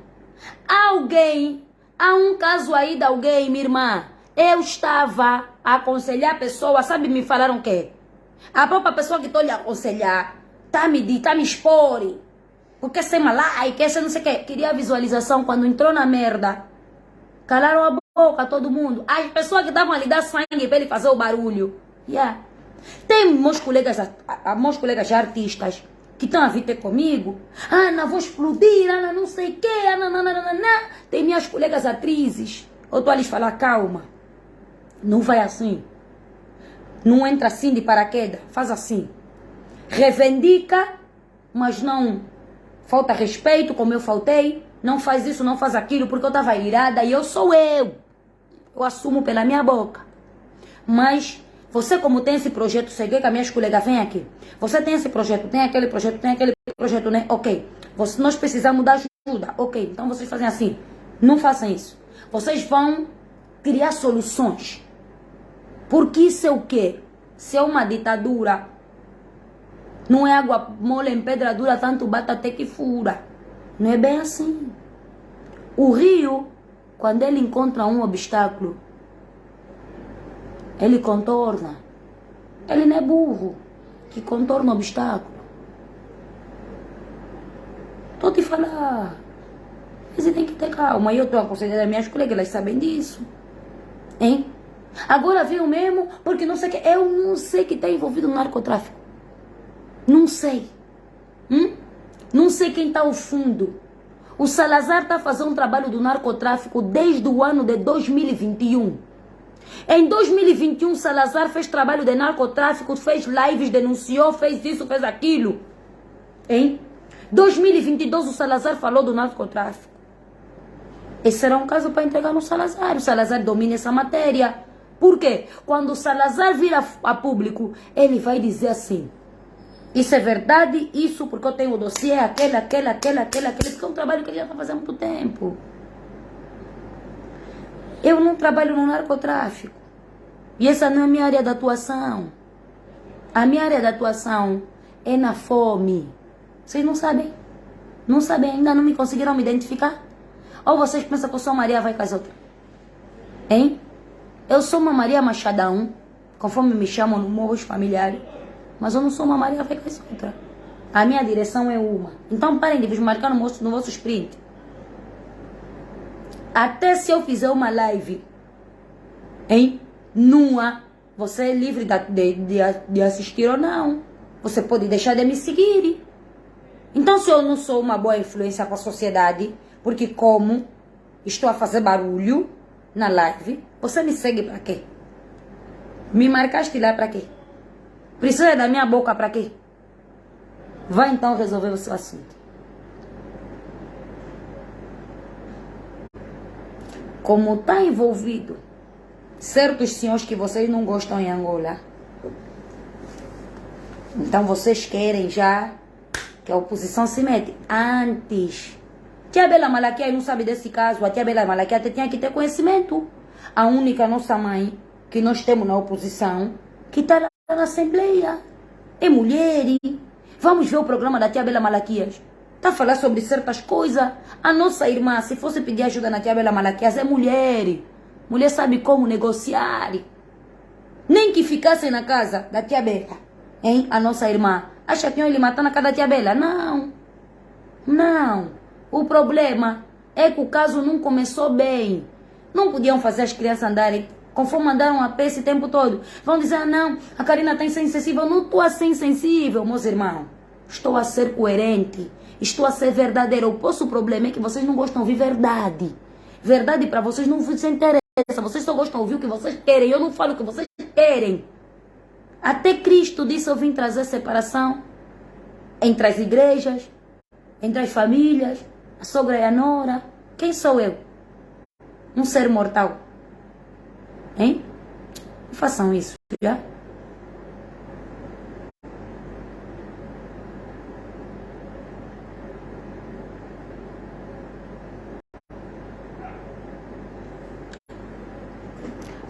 há um caso aí de alguém, minha irmã. Eu estava a aconselhar a pessoa, sabe, me falaram o quê? A própria pessoa que estou lhe aconselhar, tá me expor, porque sem malai, que essa não sei o quê. Queria visualização quando entrou na merda. Calaram a boca, todo mundo. As pessoas que estavam a lhe dar sangue para ele fazer o barulho. Yeah. Tem meus colegas já artistas que estão a vir ter comigo. Ana, vou explodir, Ana, não sei o quê, Ana. Tem minhas colegas atrizes. Eu estou a lhes falar, calma. Não vai assim. Não entra assim de paraquedas. Faz assim. Reivindica, mas não falta respeito, como eu faltei. Não faz isso, não faz aquilo, porque eu estava irada e eu sou eu. Eu assumo pela minha boca. Mas você, como tem esse projeto, sei que as minhas colegas vêm aqui. Você tem esse projeto, tem aquele projeto, né? Ok. Nós precisamos da ajuda. Ok, então vocês fazem assim. Não façam isso. Vocês vão criar soluções. Porque isso é o quê? Se é uma ditadura, não é água mole em pedra dura, tanto bate até que fura. Não é bem assim. O rio, quando ele encontra um obstáculo, ele contorna. Ele não é burro que contorna o obstáculo. Estou te falar. Você tem que ter calma. E eu estou aconselhando as minhas colegas, elas sabem disso. Hein? Agora veio mesmo, porque não sei o que. Eu não sei que está envolvido no narcotráfico. Não sei. Não sei quem está ao fundo. O Salazar está fazendo um trabalho do narcotráfico desde o ano de 2021. Em 2021, Salazar fez trabalho de narcotráfico, fez lives, denunciou, fez isso, fez aquilo. Em 2022, o Salazar falou do narcotráfico. Esse será um caso para entregar no Salazar. O Salazar domina essa matéria. Por quê? Quando o Salazar vir a público, ele vai dizer assim: isso é verdade, isso porque eu tenho o dossiê, aquele. Isso é um trabalho que ele já está fazendo há muito tempo. Eu não trabalho no narcotráfico. E essa não é a minha área de atuação. A minha área de atuação é na fome. Vocês não sabem? Não sabem ainda? Não me conseguiram me identificar? Ou vocês pensam que eu sou Maria vai com as outras? Hein? Eu sou uma Maria Machadão, conforme me chamam no meus familiares. Mas eu não sou uma Maria vai com as outras. A minha direção é uma. Então parem de vos marcar no vosso sprint. Até se eu fizer uma live, hein? Nua, você é livre de assistir ou não. Você pode deixar de me seguir. Então, se eu não sou uma boa influência para a sociedade, porque como estou a fazer barulho na live, você me segue para quê? Me marcaste lá para quê? Precisa da minha boca para quê? Vai então resolver o seu assunto. Como está envolvido certos senhores que vocês não gostam em Angola, então vocês querem já que a oposição se mete. Antes, tia Bela Malaquias não sabe desse caso. A tia Bela Malaquias tinha que ter conhecimento. A única nossa mãe que nós temos na oposição, que está lá na Assembleia, é mulher. Vamos ver o programa da tia Bela Malaquias. Está a falar sobre certas coisas. A nossa irmã, se fosse pedir ajuda na tia Bela Malaquias, é mulher. Mulher sabe como negociar. Nem que ficasse na casa da tia Bela, hein? A nossa irmã. Acha que iam lhe matar na casa da tia Bela? Não. Não. O problema é que o caso não começou bem. Não podiam fazer as crianças andarem conforme andaram a pé esse tempo todo. Vão dizer, ah, não, a Karina está insensível. Eu não estou a ser insensível, meus irmãos. Estou a ser coerente. Estou a ser verdadeira. O problema é que vocês não gostam de ouvir verdade. Verdade para vocês não vos interessa. Vocês só gostam de ouvir o que vocês querem. Eu não falo o que vocês querem. Até Cristo disse, eu vim trazer separação entre as igrejas, entre as famílias, a sogra e a nora. Quem sou eu? Um ser mortal. Hein? Não façam isso, já?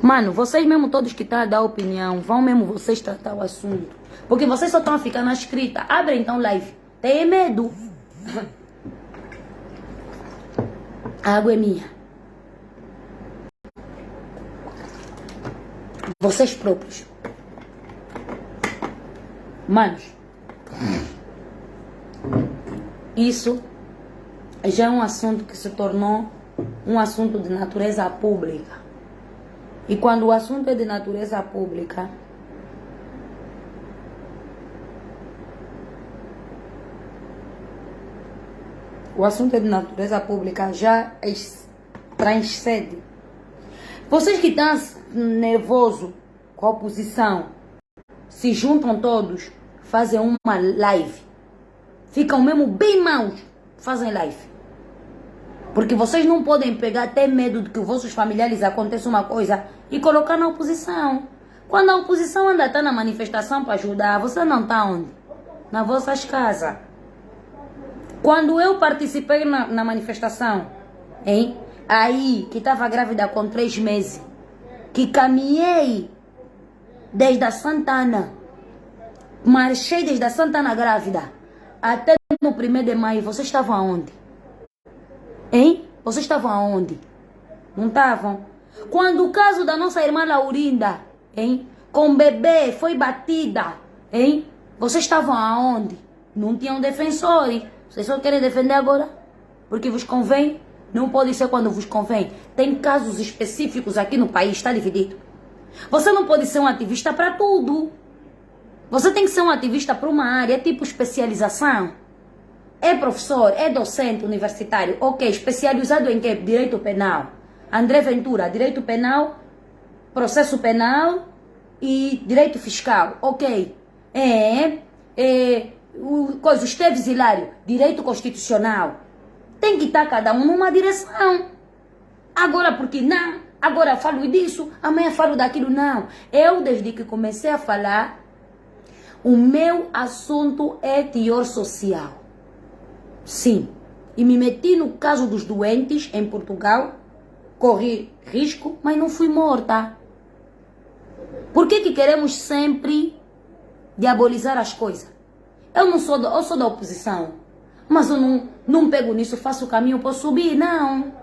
Mano, vocês mesmo todos que estão a dar opinião, vão mesmo vocês tratar o assunto. Porque vocês só estão a ficar na escrita. Abre então live. Tem medo. A água é minha. Vocês próprios. Manos. Isso já é um assunto que se tornou um assunto de natureza pública. E quando o assunto é de natureza pública, já transcende. Vocês que estão nervosos com a oposição, se juntam todos, fazem uma live. Ficam mesmo bem maus, fazem live. Porque vocês não podem pegar até medo de que os vossos familiares aconteça uma coisa e colocar na oposição. Quando a oposição ainda está na manifestação para ajudar, você não está onde? Nas vossas casas. Quando eu participei na manifestação, hein? Aí, que estava grávida com 3 meses, que caminhei desde a Santana, marchei desde a Santana grávida, até no 1º de maio, vocês estavam aonde? Hein? Vocês estavam aonde? Não estavam? Quando o caso da nossa irmã Laurinda, hein? Com bebê, foi batida, hein? Vocês estavam aonde? Não tinham defensores. Vocês só querem defender agora? Porque vos convém? Não pode ser quando vos convém. Tem casos específicos aqui no país, está dividido. Você não pode ser um ativista para tudo. Você tem que ser um ativista para uma área, tipo especialização. É professor, é docente universitário, ok, especializado em quê? Direito penal. André Ventura, direito penal, processo penal e direito fiscal, ok. O Esteves Hilário, direito constitucional. Tem que estar cada um numa direção. Agora, porque não? Agora falo disso, amanhã falo daquilo, não. Eu, desde que comecei a falar, o meu assunto é teor social. Sim, e me meti no caso dos doentes em Portugal, corri risco, mas não fui morta. Por que queremos sempre diabolizar as coisas? Eu sou da oposição, mas eu não pego nisso, faço o caminho para subir, não.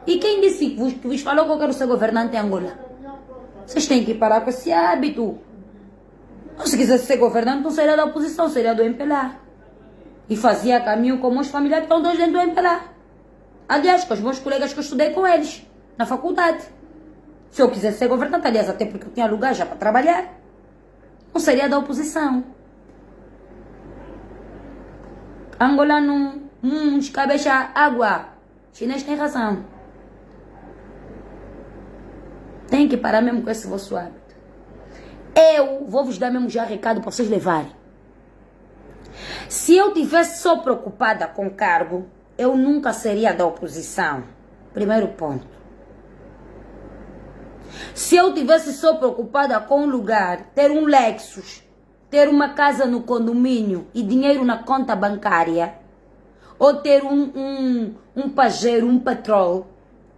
E quem disse que vos falou que eu quero ser governante em Angola? Vocês têm que parar com esse hábito. Se quisesse ser governante, não seria da oposição, seria do MPLA. E fazia caminho com meus familiares que estão todos dentro do MPLA. Aliás, com os meus colegas que eu estudei com eles, na faculdade. Se eu quisesse ser governante, aliás, até porque eu tinha lugar já para trabalhar, não seria da oposição. Angolano, descabeça água. Chinês tem razão. Tem que parar mesmo com esse vosso hábito. Eu vou vos dar mesmo já recado para vocês levarem. Se eu tivesse só preocupada com cargo, eu nunca seria da oposição. Primeiro ponto. Se eu tivesse só preocupada com lugar, ter um Lexus, ter uma casa no condomínio e dinheiro na conta bancária, ou ter um Pajero, um Patrol,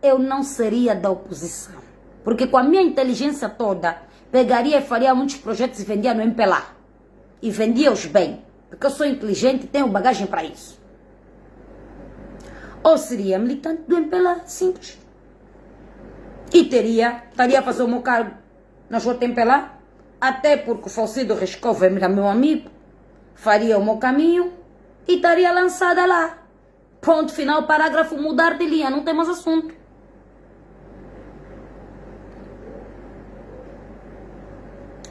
eu não seria da oposição. Porque com a minha inteligência toda, pegaria e faria muitos projetos e vendia no MPLA. E vendia-os bem. Porque eu sou inteligente e tenho bagagem para isso. Ou seria militante do MPLA, simples. E estaria a fazer o meu cargo na JMPLA, até porque o falecido Rescova era meu amigo, faria o meu caminho e estaria lançada lá. Ponto final, parágrafo, mudar de linha, não tem mais assunto.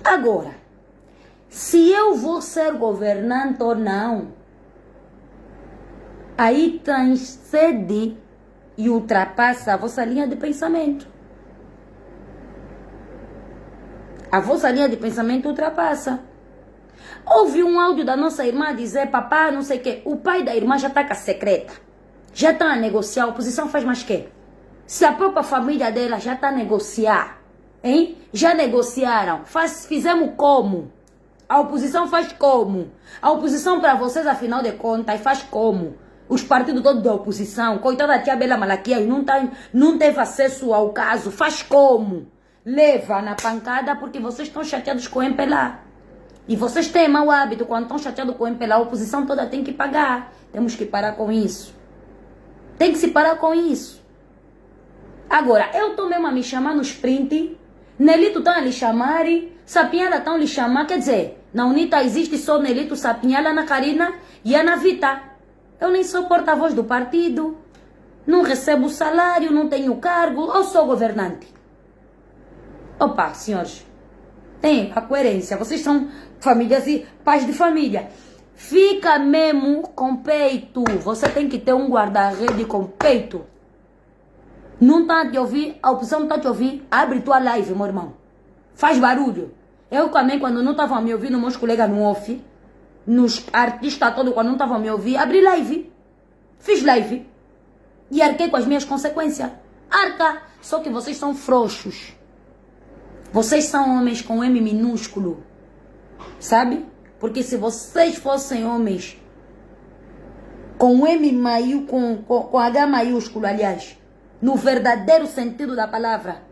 Agora, se eu vou ser governante ou não, aí transcende e ultrapassa a vossa linha de pensamento. A vossa linha de pensamento ultrapassa. Ouvi um áudio da nossa irmã dizer, papá, não sei o quê. O pai da irmã já está com a secreta. Já está a negociar. A oposição faz mais quê? Se a própria família dela já está a negociar, hein? Já negociaram. Fizemos como? A oposição faz como? A oposição para vocês, afinal de contas, faz como? Os partidos todos da oposição, coitada da tia Bela Malaquias, não teve acesso ao caso. Faz como? Leva na pancada porque vocês estão chateados com o MPLA. E vocês têm mau hábito, quando estão chateados com o MPLA, a oposição toda tem que pagar. Temos que parar com isso. Tem que se parar com isso. Agora, eu estou mesmo a me chamar no sprint, Nelito estão a lhe chamar, Sapinhala estão a lhe chamar, quer dizer, na UNITA existe só Nelito, Sapinhala, Ana Karina e Ana Vita. Eu nem sou porta-voz do partido, não recebo salário, não tenho cargo, eu sou governante. Opa, senhores, tem a coerência, vocês são famílias e pais de família. Fica mesmo com peito, você tem que ter um guarda-rede com peito. Não está a te ouvir, a opção não está a te ouvir, abre tua live, meu irmão. Faz barulho. Eu também, quando não estavam a me ouvir, meus colegas no off, nos artistas todos, quando não estavam a me ouvir, abri live. Fiz live. E arquei com as minhas consequências. Arca. Só que vocês são frouxos. Vocês são homens com M minúsculo. Sabe? Porque se vocês fossem homens com M maiúsculo, com H maiúsculo, aliás, no verdadeiro sentido da palavra,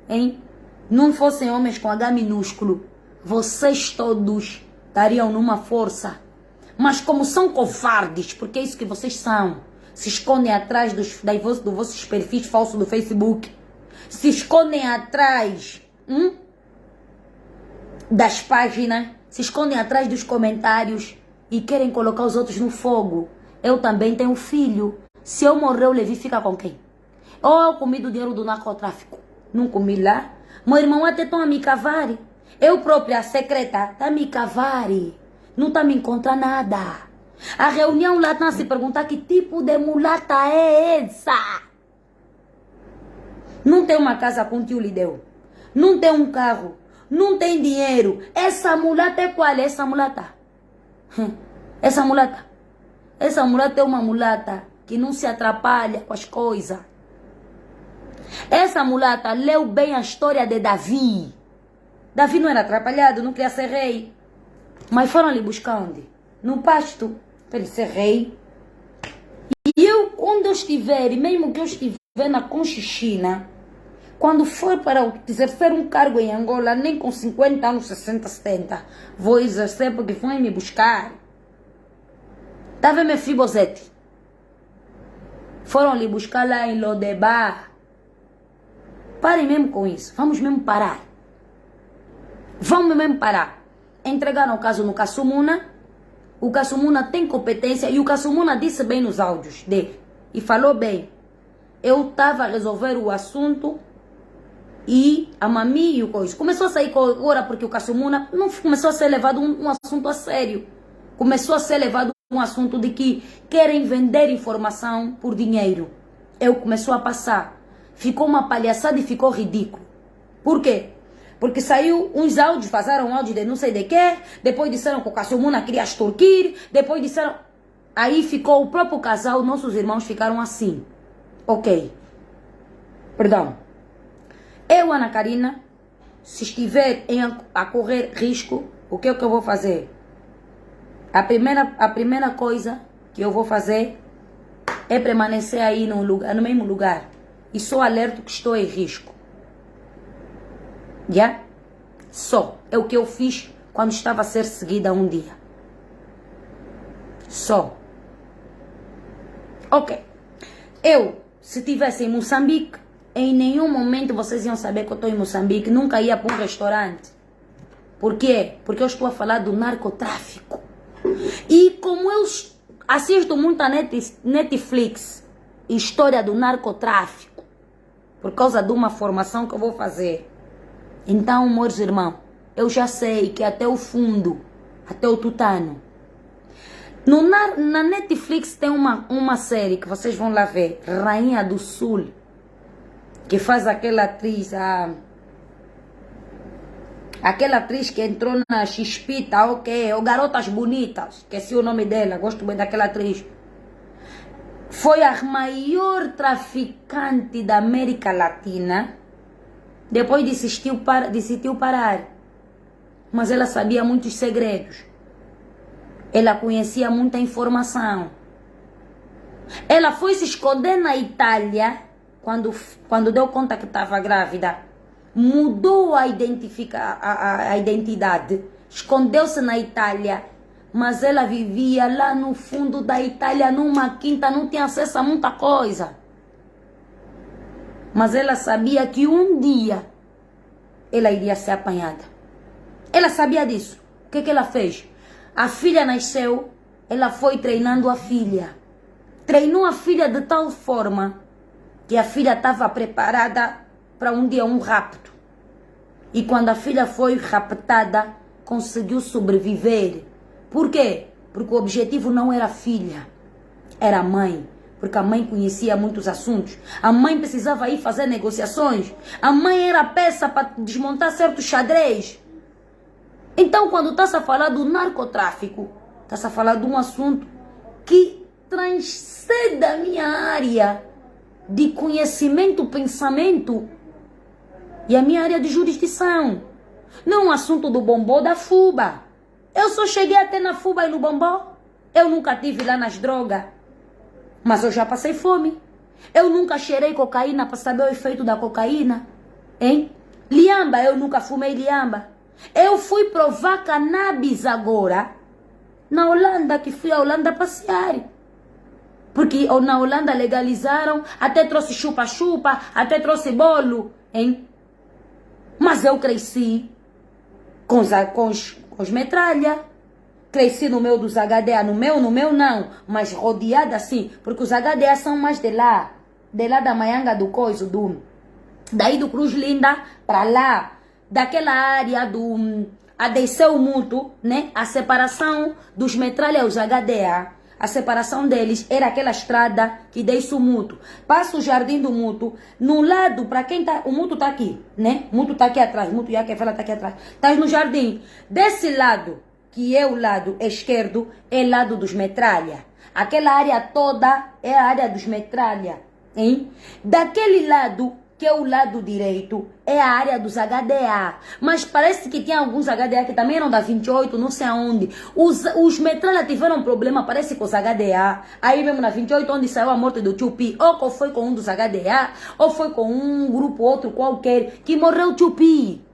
hein? Não fossem homens com H minúsculo, vocês todos estariam numa força. Mas como são covardes, porque é isso que vocês são, se escondem atrás dos vossos perfis falsos do Facebook, se escondem atrás das páginas, se escondem atrás dos comentários e querem colocar os outros no fogo. Eu também tenho filho. Se eu morrer, o Levi fica com quem? Ou eu comi do dinheiro do narcotráfico? Não comi lá. Meu irmão até estão a me cavar. Eu própria, a secreta, está a me cavar. Não está a me encontrar nada. A reunião lá está a se perguntar que tipo de mulata é essa. Não tem uma casa com o tio lhe deu. Não tem um carro. Não tem dinheiro. Essa mulata é qual? Essa mulata. Essa mulata. Essa mulata é uma mulata que não se atrapalha com as coisas. Essa mulata leu bem a história de Davi. Davi não era atrapalhado, não queria ser rei. Mas foram lhe buscar onde? No pasto, para ele ser rei. E eu, quando eu estiver, e mesmo que eu estiver na Conchichina, quando for para exercer um cargo em Angola, nem com 50 anos, 60, 70, vou exercer porque vão me buscar. Tá vendo meu Fibosete? Foram lhe buscar lá em Lodebar. Parem mesmo com isso. Vamos mesmo parar. Vamos mesmo parar. Entregaram o caso no Caçumuna. O Kassumuna tem competência e o Kassumuna disse bem nos áudios dele. E falou bem. Eu estava a resolver o assunto e a Mami e o coisa. Começou a sair agora porque o Kassumuna não começou a ser levado um assunto a sério. Começou a ser levado um assunto de que querem vender informação por dinheiro. Começou a passar. Ficou uma palhaçada e ficou ridículo. Por quê? Porque saiu uns áudios, vazaram áudio de não sei de quê, depois disseram que o Kassumuna queria extorquir, depois disseram... Aí ficou o próprio casal, nossos irmãos ficaram assim. Ok. Perdão. Eu, Ana Karina, se estiver a correr risco, o que é que eu vou fazer? A primeira coisa que eu vou fazer é permanecer aí no mesmo lugar. E só alerto que estou em risco. Já? Só. É o que eu fiz quando estava a ser seguida um dia. Só. Ok. Se estivesse em Moçambique, em nenhum momento vocês iam saber que eu estou em Moçambique. Nunca ia para um restaurante. Por quê? Porque eu estou a falar do narcotráfico. E como eu assisto muito a Netflix, história do narcotráfico, por causa de uma formação que eu vou fazer. Então, meus irmãos, eu já sei que até o fundo, até o tutano. Na Netflix tem uma série que vocês vão lá ver, Rainha do Sul, que faz aquela atriz, aquela atriz que entrou na Xpita, ou Garotas Bonitas, esqueci o nome dela, gosto bem daquela atriz. Foi a maior traficante da América Latina. Depois decidiu parar. Mas ela sabia muitos segredos. Ela conhecia muita informação. Ela foi se esconder na Itália quando deu conta que estava grávida. Mudou a identidade. Escondeu-se na Itália. Mas ela vivia lá no fundo da Itália, numa quinta, não tinha acesso a muita coisa. Mas ela sabia que um dia ela iria ser apanhada. Ela sabia disso. O que ela fez? A filha nasceu, ela foi treinando a filha. Treinou a filha de tal forma que a filha estava preparada para um dia um rapto. E quando a filha foi raptada, conseguiu sobreviver. Por quê? Porque o objetivo não era a filha, era a mãe. Porque a mãe conhecia muitos assuntos. A mãe precisava ir fazer negociações. A mãe era a peça para desmontar certos xadrez. Então, quando estás a falar do narcotráfico, estás a falar de um assunto que transcende a minha área de conhecimento, pensamento e a minha área de jurisdição. Não é um assunto do bombô da fuba. Eu só cheguei até na fuba e no bombô. Eu nunca estive lá nas drogas. Mas eu já passei fome. Eu nunca cheirei cocaína para saber o efeito da cocaína. Hein? Liamba, eu nunca fumei liamba. Eu fui provar cannabis agora na Holanda, que fui à Holanda passear. Porque na Holanda legalizaram, até trouxe chupa-chupa, até trouxe bolo. Hein? Mas eu cresci com os metralha. Cresci no meio dos HDA, no meu não, mas rodeada assim, porque os HDA são mais de lá da Maianga do Coiso, daí do Cruz Linda para lá, daquela área do ADC Mútuo, né? A separação dos metralha e os HDA, a separação deles era aquela estrada que desce o Mútuo, passa o Jardim do Mútuo, no lado, para quem tá, o Mútuo tá aqui, né? O Mútuo tá aqui atrás, o Mútuo e a Kefela tá aqui atrás, tá no jardim, desse lado, que é o lado esquerdo, é o lado dos metralha. Aquela área toda é a área dos metralha. Hein? Daquele lado, que é o lado direito, é a área dos HDA. Mas parece que tinha alguns HDA que também eram da 28, não sei aonde. Os metralha tiveram problema, parece com os HDA. Aí mesmo na 28, onde saiu a morte do Chupi, ou foi com um dos HDA, ou foi com um grupo outro qualquer, que morreu o Chupi.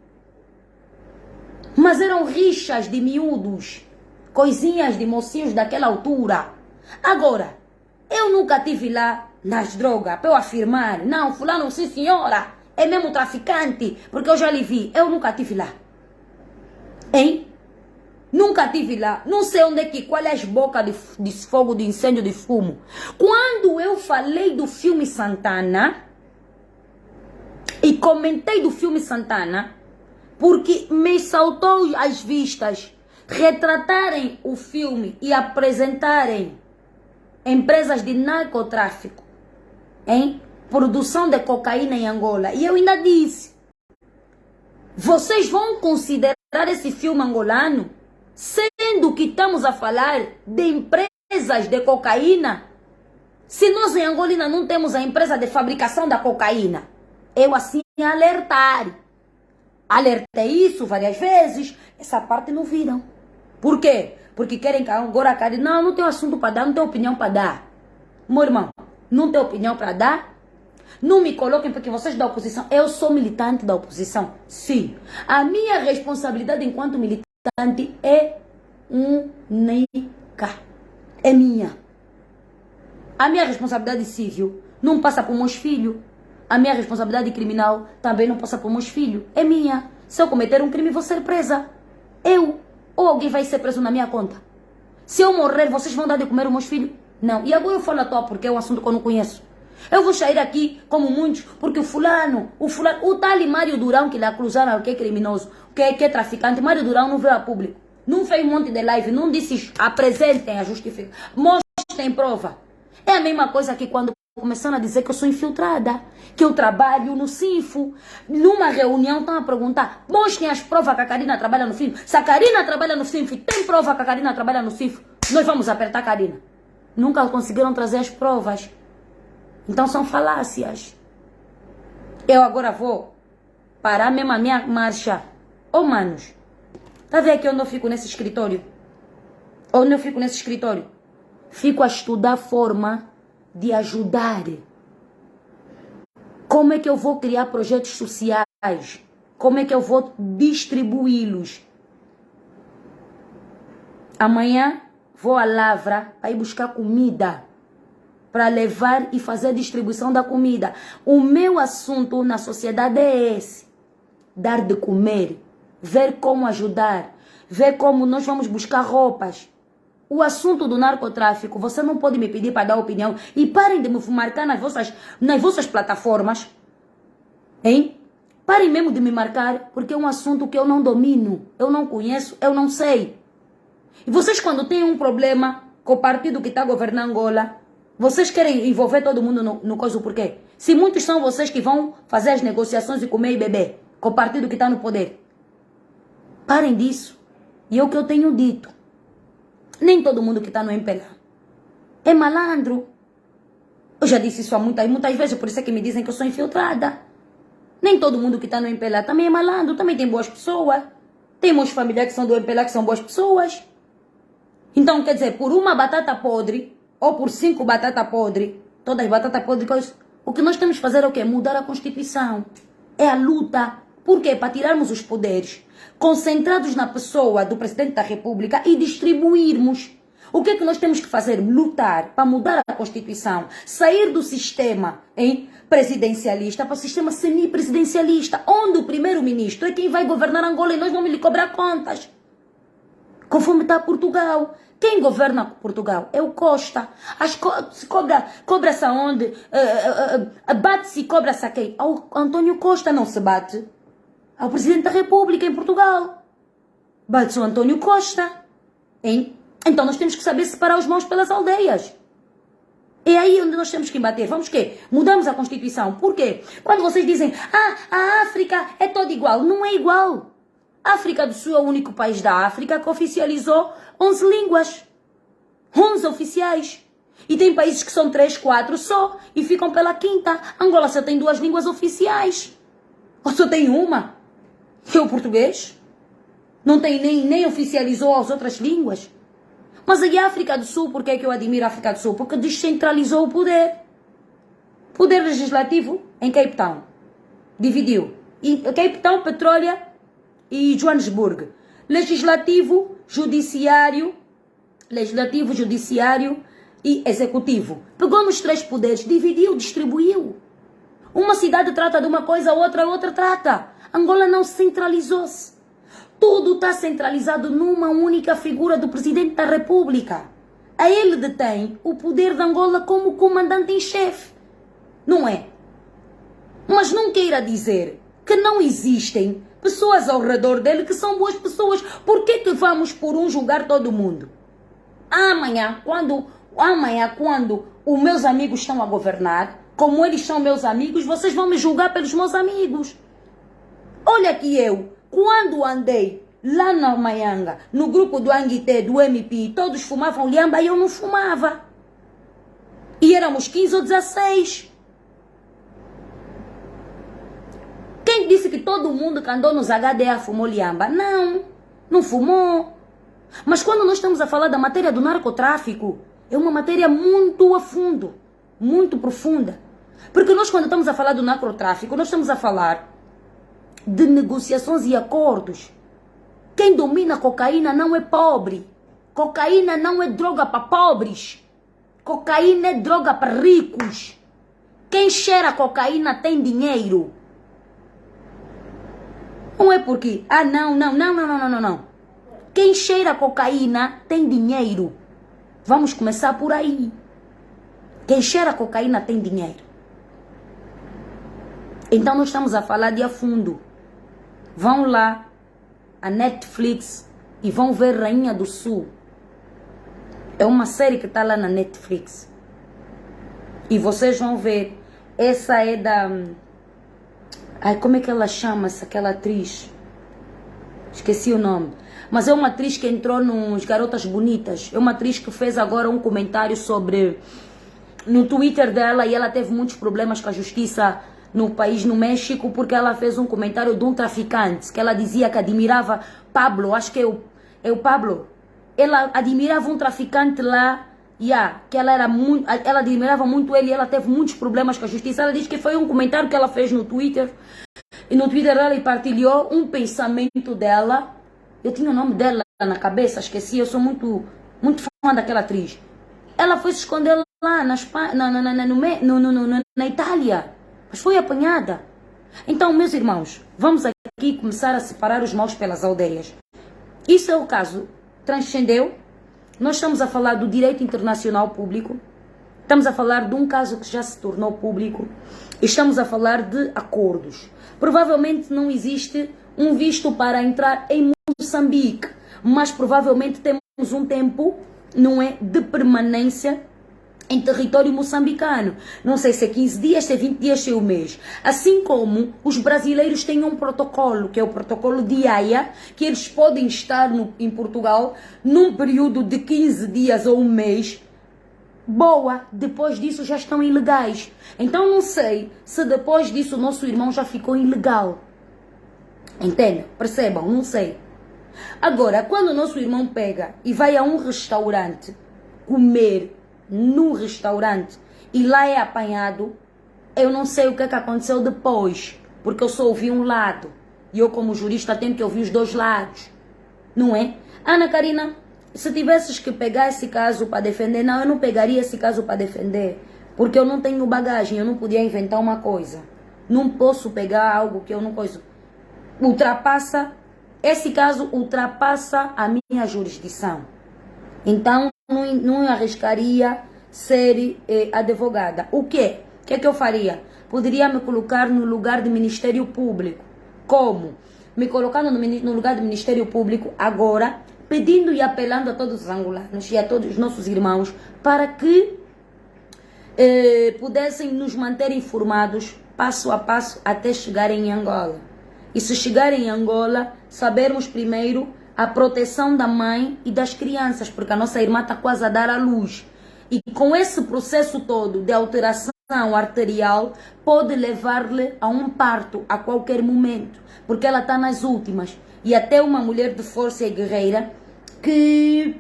Mas eram rixas de miúdos, coisinhas de mocinhos daquela altura. Agora, eu nunca tive lá nas drogas para eu afirmar, não, fulano, sim senhora, é mesmo traficante, porque eu já lhe vi, eu nunca tive lá. Hein? Nunca tive lá. Não sei onde é que, qual é as bocas de fogo, de incêndio, de fumo. Quando eu falei do filme Santana, e comentei do filme Santana, porque me saltou às vistas retratarem o filme e apresentarem empresas de narcotráfico em produção de cocaína em Angola. E eu ainda disse, vocês vão considerar esse filme angolano, sendo que estamos a falar de empresas de cocaína? Se nós em Angola ainda não temos a empresa de fabricação da cocaína, eu assim alertei isso várias vezes, essa parte não viram. Por quê? Porque querem que agora a Karina, não tem assunto para dar, não tem opinião para dar. Meu irmão, não tem opinião para dar? Não me coloquem porque vocês da oposição, eu sou militante da oposição, sim. A minha responsabilidade enquanto militante é única, é minha. A minha responsabilidade civil não passa por meus filhos. A minha responsabilidade criminal também não passa por meus filhos. É minha. Se eu cometer um crime, vou ser presa. Eu. Ou alguém vai ser preso na minha conta. Se eu morrer, vocês vão dar de comer os meus filhos? Não. E agora eu falo à toa porque é um assunto que eu não conheço. Eu vou sair aqui, como muitos, porque o tal Mário Durão, que lhe acusaram que é criminoso, que é traficante, Mário Durão não veio a público. Não fez um monte de live, não disse, apresentem a justificação. Mostrem prova. É a mesma coisa que quando começaram a dizer que eu sou infiltrada, que eu trabalho no Sinfo. Numa reunião estão a perguntar, mostrem as provas que a Karina trabalha no Sinfo. Se a Karina trabalha no Sinfo e tem prova que a Karina trabalha no Sinfo, nós vamos apertar a Karina. Nunca conseguiram trazer as provas. Então são falácias. Eu agora vou parar mesmo a minha marcha. Ô manos, tá vendo aqui onde eu fico nesse escritório? Onde eu fico nesse escritório? Fico a estudar forma de ajudar. Como é que eu vou criar projetos sociais? Como é que eu vou distribuí-los? Amanhã vou à Lavra para ir buscar comida, para levar e fazer a distribuição da comida. O meu assunto na sociedade é esse: dar de comer, ver como ajudar, ver como nós vamos buscar roupas. O assunto do narcotráfico, você não pode me pedir para dar opinião. E parem de me marcar nas vossas plataformas. Hein? Parem mesmo de me marcar, porque é um assunto que eu não domino, eu não conheço, eu não sei. E vocês, quando têm um problema com o partido que está governando Angola, vocês querem envolver todo mundo no coisa, por quê? Se muitos são vocês que vão fazer as negociações e comer e beber com o partido que está no poder. Parem disso. E é o que eu tenho dito. Nem todo mundo que está no MPLA é malandro. Eu já disse isso muitas vezes, por isso é que me dizem que eu sou infiltrada. Nem todo mundo que está no MPLA também é malandro, também tem boas pessoas. Tem meus familiares que são do MPLA que são boas pessoas. Então, quer dizer, por uma batata podre, ou por 5 batatas podres, todas as batatas podres, o que nós temos que fazer é o quê? Mudar a Constituição. É a luta. Por quê? Para tirarmos os poderes concentrados na pessoa do Presidente da República e distribuirmos. O que é que nós temos que fazer? Lutar para mudar a Constituição. Sair do sistema presidencialista para o sistema semipresidencialista, onde o primeiro-ministro é quem vai governar Angola e nós vamos lhe cobrar contas. Conforme está Portugal. Quem governa Portugal é o Costa. Cobra-se aonde? Bate-se e cobra-se a quem? Ao António Costa não se bate. Ao Presidente da República em Portugal. Bate-se o António Costa. Hein? Então nós temos que saber separar os mãos pelas aldeias. É aí onde nós temos que bater. Vamos o quê? Mudamos a Constituição. Por quê? Quando vocês dizem, a África é toda igual. Não é igual. A África do Sul é o único país da África que oficializou 11 línguas. 11 oficiais. E tem países que são 3, 4 só e ficam pela quinta. Angola só tem 2 línguas oficiais. Ou só tem uma, que é o português. Não tem nem oficializou as outras línguas. Mas aí a África do Sul, por que é que eu admiro a África do Sul? Porque descentralizou o poder. Poder legislativo em Cape Town. Dividiu. E Cape Town, Petróleo e Joanesburgo. Legislativo, judiciário e executivo. Pegou nos 3 poderes, dividiu, distribuiu. Uma cidade trata de uma coisa, a outra trata. Angola não centralizou-se. Tudo está centralizado numa única figura do presidente da República. A ele detém o poder de Angola como comandante em chefe. Não é? Mas não queira dizer que não existem pessoas ao redor dele que são boas pessoas. Por que vamos por um julgar todo mundo? Amanhã, quando os meus amigos estão a governar, como eles são meus amigos, vocês vão me julgar pelos meus amigos. Olha que eu, quando andei lá na Maianga, no grupo do Anguité, do MP, todos fumavam lhamba e eu não fumava. E éramos 15 ou 16. Quem disse que todo mundo que andou nos HDA fumou lhamba? Não, não fumou. Mas quando nós estamos a falar da matéria do narcotráfico, é uma matéria muito a fundo, muito profunda. Porque nós, quando estamos a falar do narcotráfico, nós estamos a falar de negociações e acordos. Quem domina cocaína não é pobre. Cocaína não é droga para pobres. Cocaína é droga para ricos. Quem cheira cocaína tem dinheiro. Não é porque, não. Quem cheira cocaína tem dinheiro. Vamos começar por aí. Quem cheira cocaína tem dinheiro. Então nós estamos a falar de a fundo. Vão lá, a Netflix, e vão ver Rainha do Sul. É uma série que está lá na Netflix. E vocês vão ver. Essa é da... Ai, como é que ela chama-se, aquela atriz? Esqueci o nome. Mas é uma atriz que entrou nos Garotas Bonitas. É uma atriz que fez agora um comentário sobre... No Twitter dela, e ela teve muitos problemas com a justiça no país, no México, porque ela fez um comentário de um traficante, que ela dizia que admirava Pablo, acho que é o Pablo. Ela admirava um traficante lá, que ela admirava muito ele, e ela teve muitos problemas com a justiça. Ela diz que foi um comentário que ela fez no Twitter, e no Twitter ela partilhou um pensamento dela. Eu tinha o nome dela na cabeça, esqueci, eu sou muito fã daquela atriz. Ela foi se esconder lá na Itália, mas foi apanhada. Então, meus irmãos, vamos aqui começar a separar os maus pelas aldeias. Isso é o caso, transcendeu. Nós estamos a falar do direito internacional público, estamos a falar de um caso que já se tornou público, e estamos a falar de acordos. Provavelmente não existe um visto para entrar em Moçambique, mas provavelmente temos um tempo, não é, de permanência em território moçambicano. Não sei se é 15 dias, se é 20 dias, se é um mês. Assim como os brasileiros têm um protocolo, que é o protocolo de Haia, que eles podem estar em Portugal num período de 15 dias ou um mês. Boa, depois disso já estão ilegais. Então não sei se depois disso o nosso irmão já ficou ilegal. Entendem? Percebam? Não sei. Agora, quando o nosso irmão pega e vai a um restaurante comer num restaurante e lá é apanhado, eu não sei o que é que aconteceu depois, porque eu só ouvi um lado e eu, como jurista, tenho que ouvir os dois lados, não é? Ana Karina, se tivesses que pegar esse caso para defender, não, eu não pegaria esse caso para defender, porque eu não tenho bagagem, eu não podia inventar uma coisa, não posso pegar algo que eu não coisa. Esse caso ultrapassa a minha jurisdição. Então, não arriscaria ser advogada. O quê? O que é que eu faria? Poderia me colocar no lugar do Ministério Público. Como? Me colocando no lugar do Ministério Público agora, pedindo e apelando a todos os angolanos e a todos os nossos irmãos para que pudessem nos manter informados passo a passo até chegarem em Angola. E se chegarem em Angola, sabermos primeiro a proteção da mãe e das crianças, porque a nossa irmã está quase a dar à luz. E com esse processo todo de alteração arterial, pode levar-lhe a um parto a qualquer momento, porque ela está nas últimas. E até uma mulher de força e guerreira que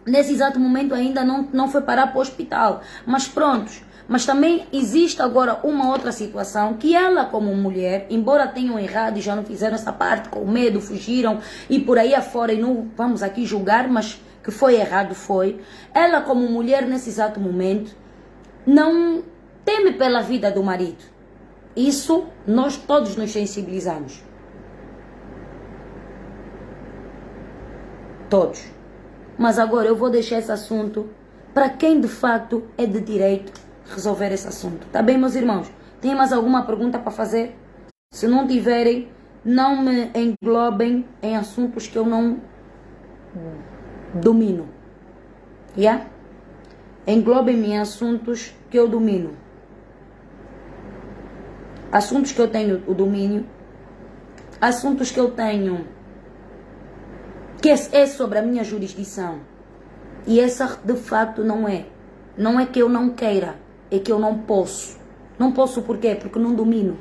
nesse exato momento ainda não foi parar para o hospital. Mas prontos. Mas também existe agora uma outra situação que ela, como mulher, embora tenham errado e já não fizeram essa parte com medo, fugiram e por aí afora, e não vamos aqui julgar, mas que foi errado foi. Ela, como mulher, nesse exato momento, não teme pela vida do marido. Isso nós todos nos sensibilizamos. Todos. Mas agora eu vou deixar esse assunto para quem de fato é de direito resolver esse assunto. Tá bem, meus irmãos? Tem mais alguma pergunta para fazer? Se não tiverem, não me englobem em assuntos que eu não domino. Yeah? Englobem-me em assuntos que eu domino. Assuntos que eu tenho o domínio. Assuntos que eu tenho que é sobre a minha jurisdição. E essa de fato não é. Não é que eu não queira, é que eu não posso. Não posso por quê? Porque não domino.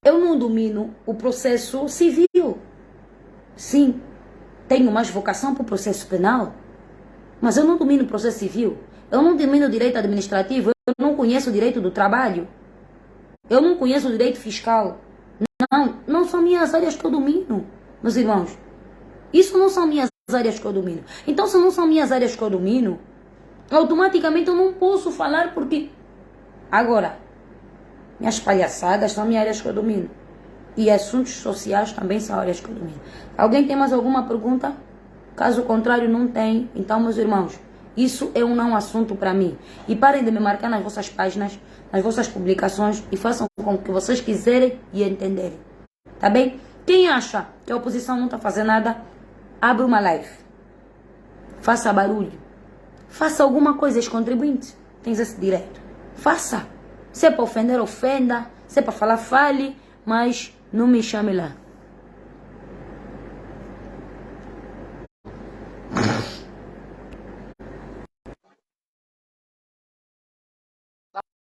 Eu não domino o processo civil. Sim, tenho mais vocação para o processo penal, mas eu não domino o processo civil. Eu não domino o direito administrativo, eu não conheço o direito do trabalho. Eu não conheço o direito fiscal. Não são minhas áreas que eu domino, meus irmãos. Isso não são minhas áreas que eu domino. Então, se não são minhas áreas que eu domino, automaticamente eu não posso falar porque... Agora, minhas palhaçadas são minhas áreas que eu domino. E assuntos sociais também são áreas que eu domino. Alguém tem mais alguma pergunta? Caso contrário, não tem. Então, meus irmãos, isso é um não assunto para mim. E parem de me marcar nas vossas páginas, nas vossas publicações e façam com o que vocês quiserem e entenderem. Tá bem? Quem acha que a oposição não está fazendo nada, abre uma live. Faça barulho. Faça alguma coisa, ex-contribuinte. Tens esse direito. Faça. Se é para ofender, ofenda. Se é para falar, fale. Mas não me chame lá.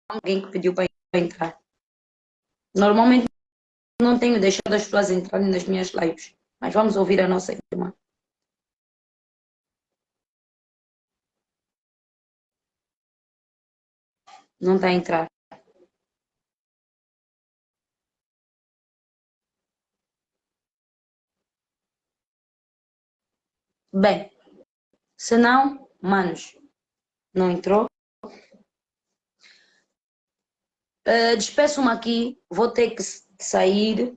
Alguém que pediu para entrar. Normalmente não tenho deixado as pessoas entrarem nas minhas lives. Mas vamos ouvir a nossa irmã. Não está a entrar. Bem, se não, manos, não entrou. Despeço-me aqui, vou ter que sair.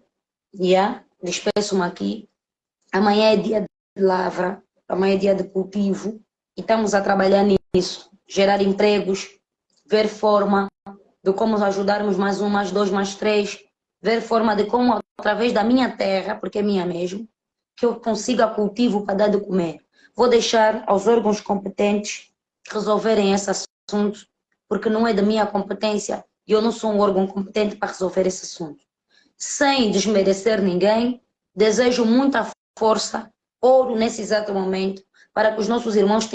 Yeah? Despeço-me aqui. Amanhã é dia de lavra, amanhã é dia de cultivo. E estamos a trabalhar nisso. Gerar empregos, ver forma de como ajudarmos mais um, mais dois, mais três. Ver forma de como, através da minha terra, porque é minha mesmo, que eu consiga cultivo para dar de comer. Vou deixar aos órgãos competentes resolverem esse assunto, porque não é da minha competência e eu não sou um órgão competente para resolver esse assunto. Sem desmerecer ninguém, desejo muita força, ouro nesse exato momento, para que os nossos irmãos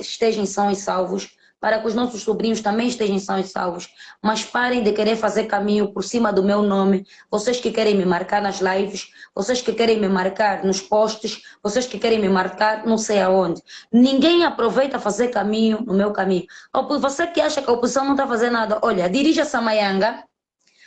estejam sãos e salvos, para que os nossos sobrinhos também estejam sãos e salvos, mas parem de querer fazer caminho por cima do meu nome, vocês que querem me marcar nas lives, vocês que querem me marcar nos posts, vocês que querem me marcar não sei aonde. Ninguém aproveita fazer caminho no meu caminho. Você que acha que a oposição não está fazendo nada, olha, dirija Samayanga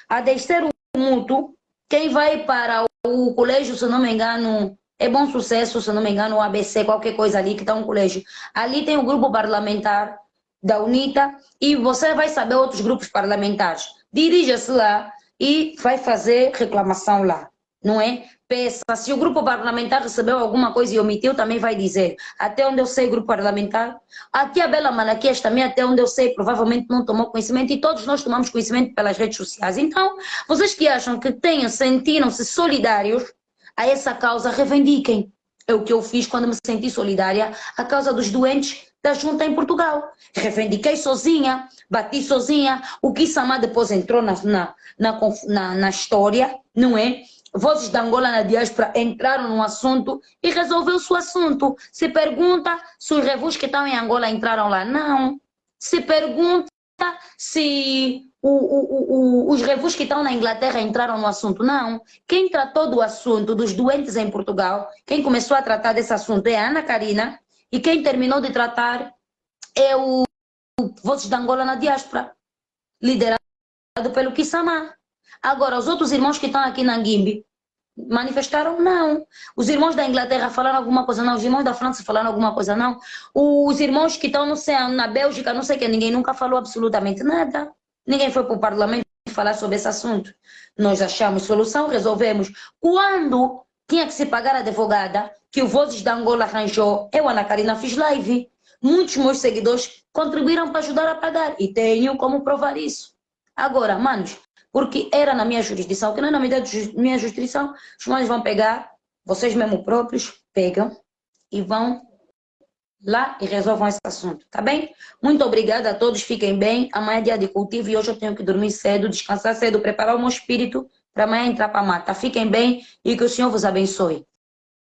a descer o mútuo, quem vai para o colégio, se não me engano, é Bom Sucesso, se não me engano, o ABC, qualquer coisa ali que está um colégio. Ali tem o grupo parlamentar da UNITA e você vai saber outros grupos parlamentares. Dirija-se lá e vai fazer reclamação lá, não é? Peça, se o grupo parlamentar recebeu alguma coisa e omitiu, também vai dizer. Até onde eu sei, grupo parlamentar. Aqui a Bela Malaquias também, até onde eu sei, provavelmente não tomou conhecimento e todos nós tomamos conhecimento pelas redes sociais. Então, vocês que acham que sentiram-se solidários a essa causa, reivindiquem. É o que eu fiz quando me senti solidária à causa dos doentes da junta em Portugal. Reivindiquei sozinha, bati sozinha. O Kissamá depois entrou na história, não é? Vozes da Angola na diáspora entraram no assunto e resolveu-se o assunto. Se pergunta se os revus que estão em Angola entraram lá. Não. Se pergunta se os revus que estão na Inglaterra entraram no assunto. Não. Quem tratou do assunto dos doentes em Portugal, quem começou a tratar desse assunto é a Ana Karina, e quem terminou de tratar é o Vozes da Angola na diáspora, liderado pelo Kissamá. Agora, os outros irmãos que estão aqui na Guimbe manifestaram? Não. Os irmãos da Inglaterra falaram alguma coisa? Não. Os irmãos da França falaram alguma coisa? Não. Os irmãos que estão, não sei, na Bélgica, não sei que ninguém nunca falou absolutamente nada. Ninguém foi para o parlamento falar sobre esse assunto. Nós achamos solução, resolvemos. Quando Tinha que se pagar a advogada, que o Vozes da Angola arranjou. Eu, Ana Karina, fiz live. Muitos meus seguidores contribuíram para ajudar a pagar. E tenho como provar isso. Agora, manos, porque era na minha jurisdição, que não é na minha jurisdição, os manos vão pegar, vocês mesmo próprios pegam e vão lá e resolvam esse assunto, tá bem? Muito obrigada a todos, fiquem bem. Amanhã é dia de cultivo e hoje eu tenho que dormir cedo, descansar cedo, preparar o meu espírito para amanhã entrar para a mata. Fiquem bem e que o Senhor vos abençoe.